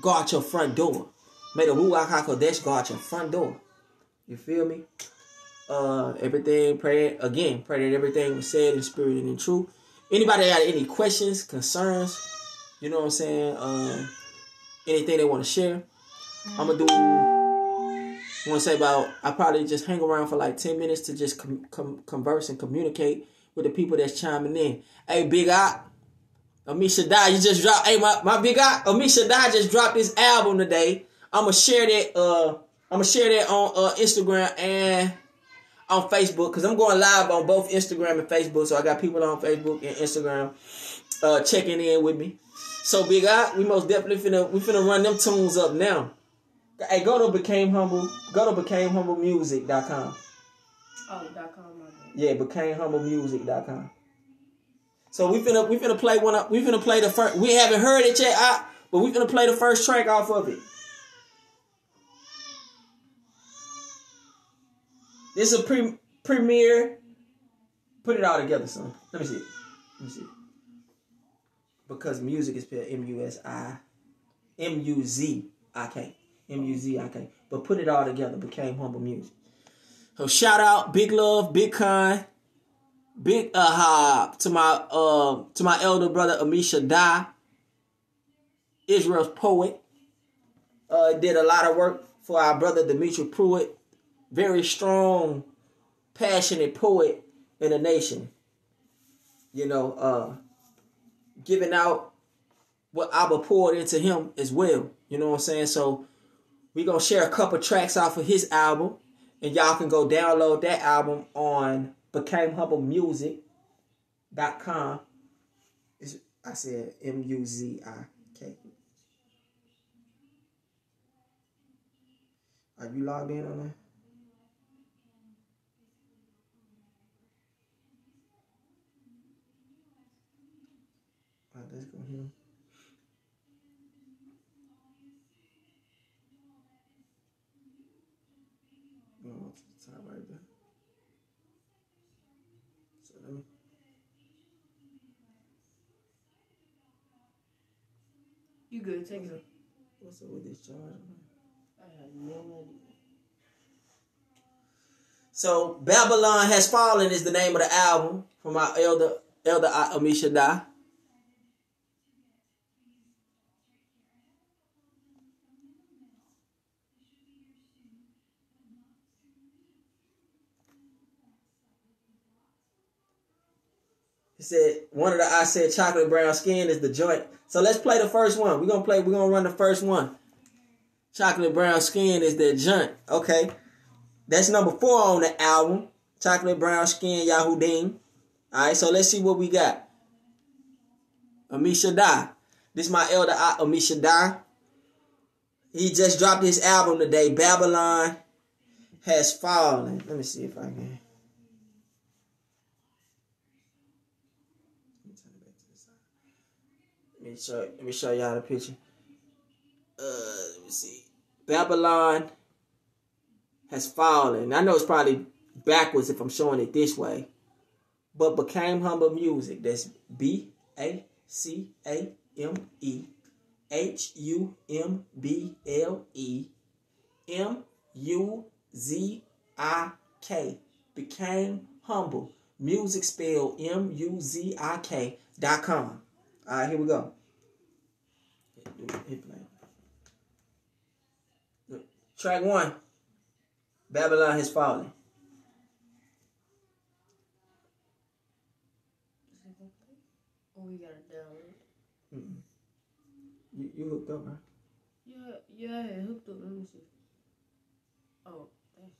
guard your front door. May the Ruach HaKodesh guard your front door. You feel me? Pray that everything was said in spirit and in truth. Anybody got any questions, concerns, you know what I'm saying, anything they want to share, I'm going to say about, I probably just hang around for like 10 minutes to just converse and communicate with the people that's chiming in. Hey, Big Op, Amisha Dai, you just dropped, hey, my Big Op, Amisha Dai just dropped this album today. I'm going to share that on Instagram and on Facebook, because I'm going live on both Instagram and Facebook. So I got people on Facebook and Instagram checking in with me. So Big I, we most definitely finna run them tunes up now. Hey, go to becamehumblemusic.com. Oh, .com. Yeah, becamehumblemusic.com. So we finna play one up. We finna play the first. We haven't heard it yet, but we finna play the first track off of it. This is a premiere. Put it all together, son. Let me see. Because music is spelled M-U-Z-I-K. But put it all together. Became Humble Music. So shout out, big love, big kind, big to my elder brother Amisha Da, Israel's poet. Did a lot of work for our brother Dimitri Pruitt. Very strong, passionate poet in the nation. You know, giving out what Abba poured into him as well. You know what I'm saying? So we're going to share a couple tracks off of his album. And y'all can go download that album on becamehumblemusic.com. I said M-U-Z-I-K. Are you logged in on that? All right, let's go here. Go to the top right there. So let me. You good? Take it. What's up with this charge? I have no idea. So Babylon Has Fallen is the name of the album from our elder Amisha Da. He said I said chocolate brown skin is the joint. So let's play the first one. We're gonna run the first one. Chocolate brown skin is the joint. Okay. That's number 4 on the album. Chocolate brown skin Yahudim. Alright, so let's see what we got. Amisha Da. This is my elder Amisha Da. He just dropped his album today. Babylon Has Fallen. Let me see if I can. Let me show y'all the picture. Let me see. Babylon Has Fallen. I know it's probably backwards if I'm showing it this way. But Became Humble Music. That's BACAMEHUMBLEMUZIK. Became Humble Music spelled MUZIK.com. Alright, here we go. Hit play. Look, track 1. Babylon Has Fallen. Oh, we gotta download. You hooked up, right? Yeah, I had hooked up. Let me see. Oh, thanks.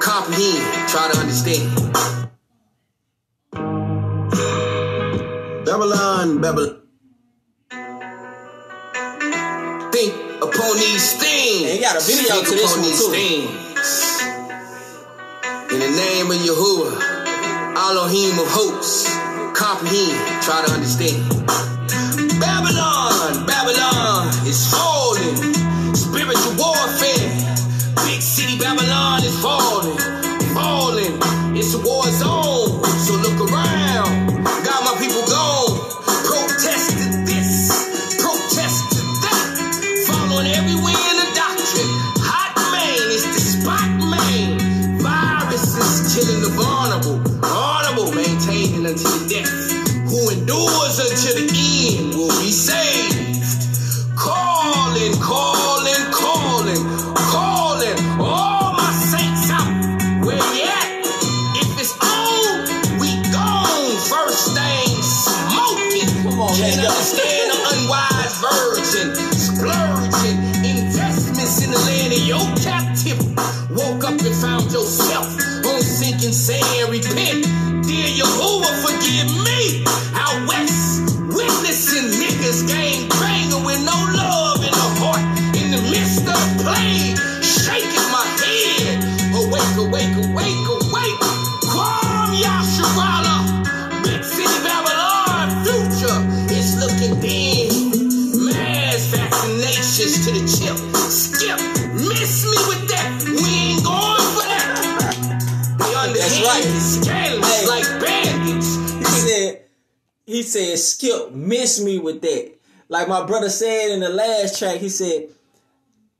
Comprehend, try to understand. Babylon. Think upon these things. And you got a video to this one too. In the name of Yahuwah, Elohim of hosts, comprehend, try to understand. Babylon is falling. Spiritual warfare. Big city Babylon is falling. It's a war zone, so look around. Got my people gone. Protest to this, protest to that. Following every wind of doctrine. Hot man is the spot man. Viruses killing the vulnerable. Maintaining until the death. Who endures until the end will be saved. Calling. All my saints out. Where you at? If it's on, we gone. First thing smoking. Come on, can't let's go. understand an unwise virgin. Splurging investments in the land of your captivity. Woke up and found yourself on sinking sand. Repent, dear Yahuwah. He said, Skip, miss me with that. Like my brother said in the last track, he said,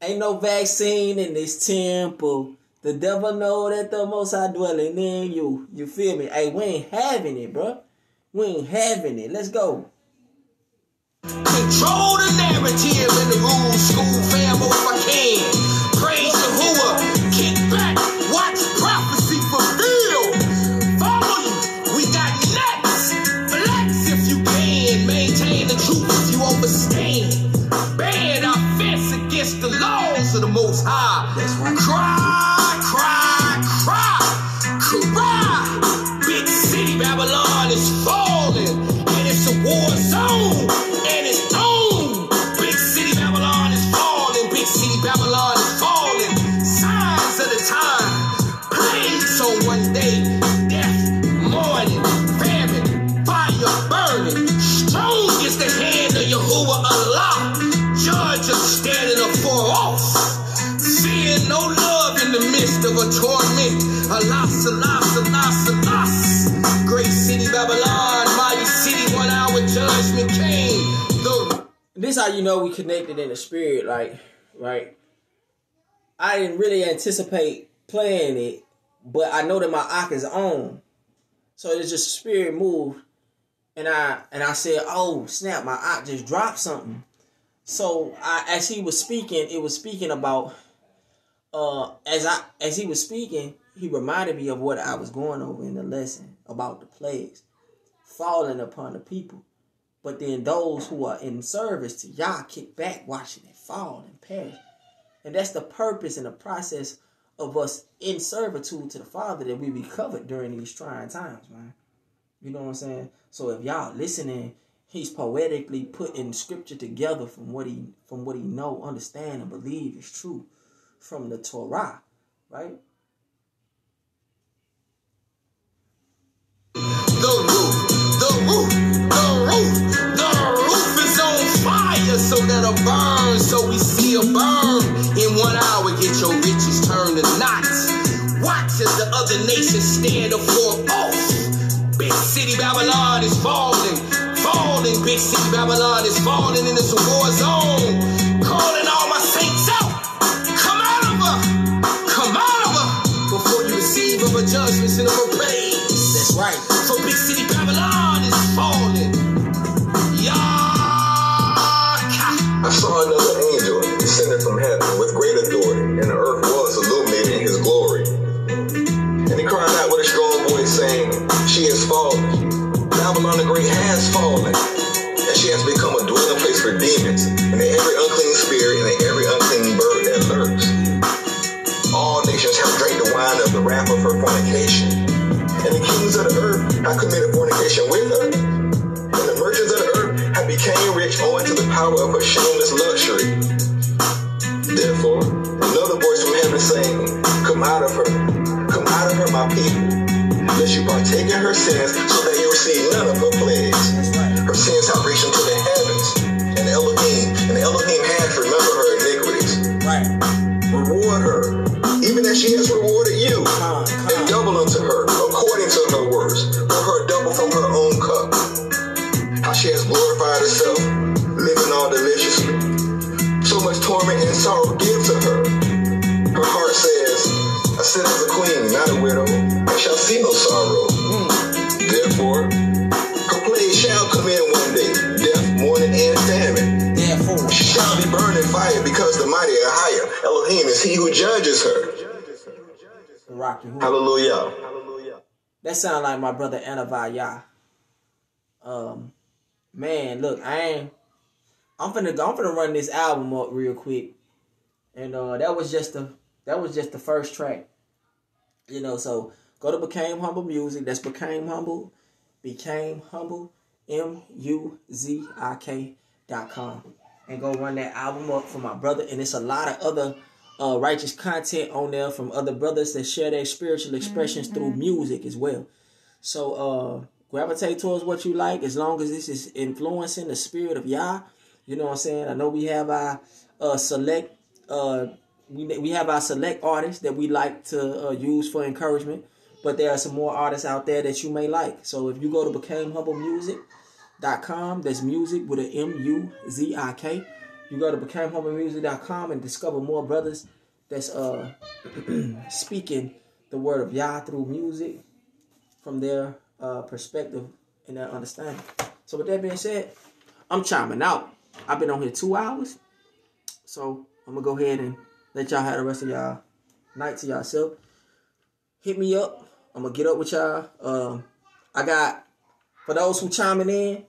ain't no vaccine in this temple. The devil know that the Most High dwelling in you. You feel me? Hey, we ain't having it, bro. We ain't having it. Let's go. Control the narrative in the rules, school family if I can. Praise Yahuwah, kick back, watch prophecy fulfilled. Follow you, we got next. Flex if you can, maintain the truth if you overstand. Ban offense against the laws of the Most High. That's right. Cry, cry, cry, cry. Big city Babylon is falling, and it's a war zone. And it's on. Big city Babylon is falling. Big city Babylon is falling. Signs of the time. Plagues on one day. Death, mourning, famine, fire burning. Strong is the hand of Yahuwah Allah. Judge of standing afar off. Fear no love in the midst of a torment. Alas, alas, alas, alas. Great city Babylon, mighty city, 1 hour judgment came. This how you know we connected in the spirit, like, right? I didn't really anticipate playing it, but I know that my Ak is on. So it's just a spirit move. And I said, oh snap, my Ak just dropped something. So as he was speaking, it was speaking about as he was speaking, he reminded me of what I was going over in the lesson about the plagues falling upon the people. But then those who are in service to Yah kick back watching it fall and perish. And that's the purpose and the process of us in servitude to the Father, that we be covered during these trying times, man. You know what I'm saying? So if y'all listening, he's poetically putting scripture together from what he know, understand, and believe is true from the Torah, right? The roof is on fire, so that'll burn. So we see a burn. In 1 hour, get your riches turned to knots. Watch as the other nations stand afore off. Big city Babylon is falling. Big city Babylon is falling, and it's a war zone. Calling all my saints out. Come out of her. Come out of her. Before you receive of her judgments and of her praise. That's right. For big city Babylon is falling. YAH. I saw another angel descending from heaven with great authority, and the earth was illuminated in his glory. And he cried out with a strong voice, saying, she has fallen. Babylon the Great has fallen, and she has become a dwelling place for demons, and every unclean spirit and every unclean bird that lurks. All nations have drank the wine of the wrath of her fornication, and the kings of the earth have committed fornication with her, and the merchants of the earth have become rich owing to the power of her shameless luxury. Therefore, another voice from heaven saying, come out of her, my people, lest you partake in her sins, so that you receive none of her plagues. Her sins have reached into the heavens, and Elohim has remembered her iniquities. Right. Reward her, even as she has rewarded you, and double unto her, according to her works, for her double from her own cup. How she has glorified herself, living all deliciously. So much torment and sorrow give to her. Her heart says, I sit as a queen, not a widow, and shall see no sorrow. Therefore, her plague shall come in one day, death, mourning, and famine. Therefore, she shall be burned in fire, because the mighty Ahia, Elohim, is he who judges her. Hallelujah. That sound like my brother YAH. Man, look, I'm finna run this album up real quick, and that was just the first track, you know. So go to Became Humble Music. That's Became Humble, MUZIK.com, and go run that album up for my brother. And it's a lot of other righteous content on there from other brothers that share their spiritual expressions through music as well. So gravitate towards what you like, as long as this is influencing the spirit of Yah. You know what I'm saying? I know we have our select we have our select artists that we like to use for encouragement, but there are some more artists out there that you may like. So if you go to Became Humble Music, becamehomemusic.com. That's music with an M-U-Z-I-K. You go to becamehomemusic.com and discover more brothers that's speaking the word of Yah through music from their perspective and their understanding. So with that being said, I'm chiming out. I've been on here 2 hours. So I'm going to go ahead and let y'all have the rest of y'all night to yourself. Hit me up. I'm going to get up with y'all. I got, for those who chiming in,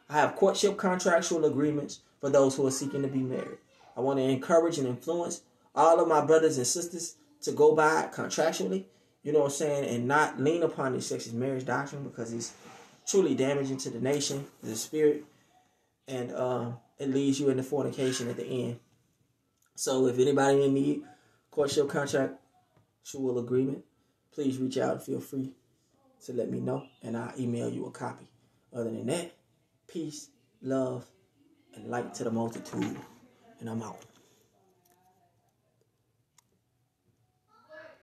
I have courtship contractual agreements for those who are seeking to be married. I want to encourage and influence all of my brothers and sisters to go by it contractually, you know what I'm saying, and not lean upon this sexist marriage doctrine because it's truly damaging to the nation, the spirit, and it leads you into fornication at the end. So if anybody in need courtship contractual agreement, please reach out and feel free to let me know, and I'll email you a copy. Other than that, peace, love, and light to the multitude. And I'm out.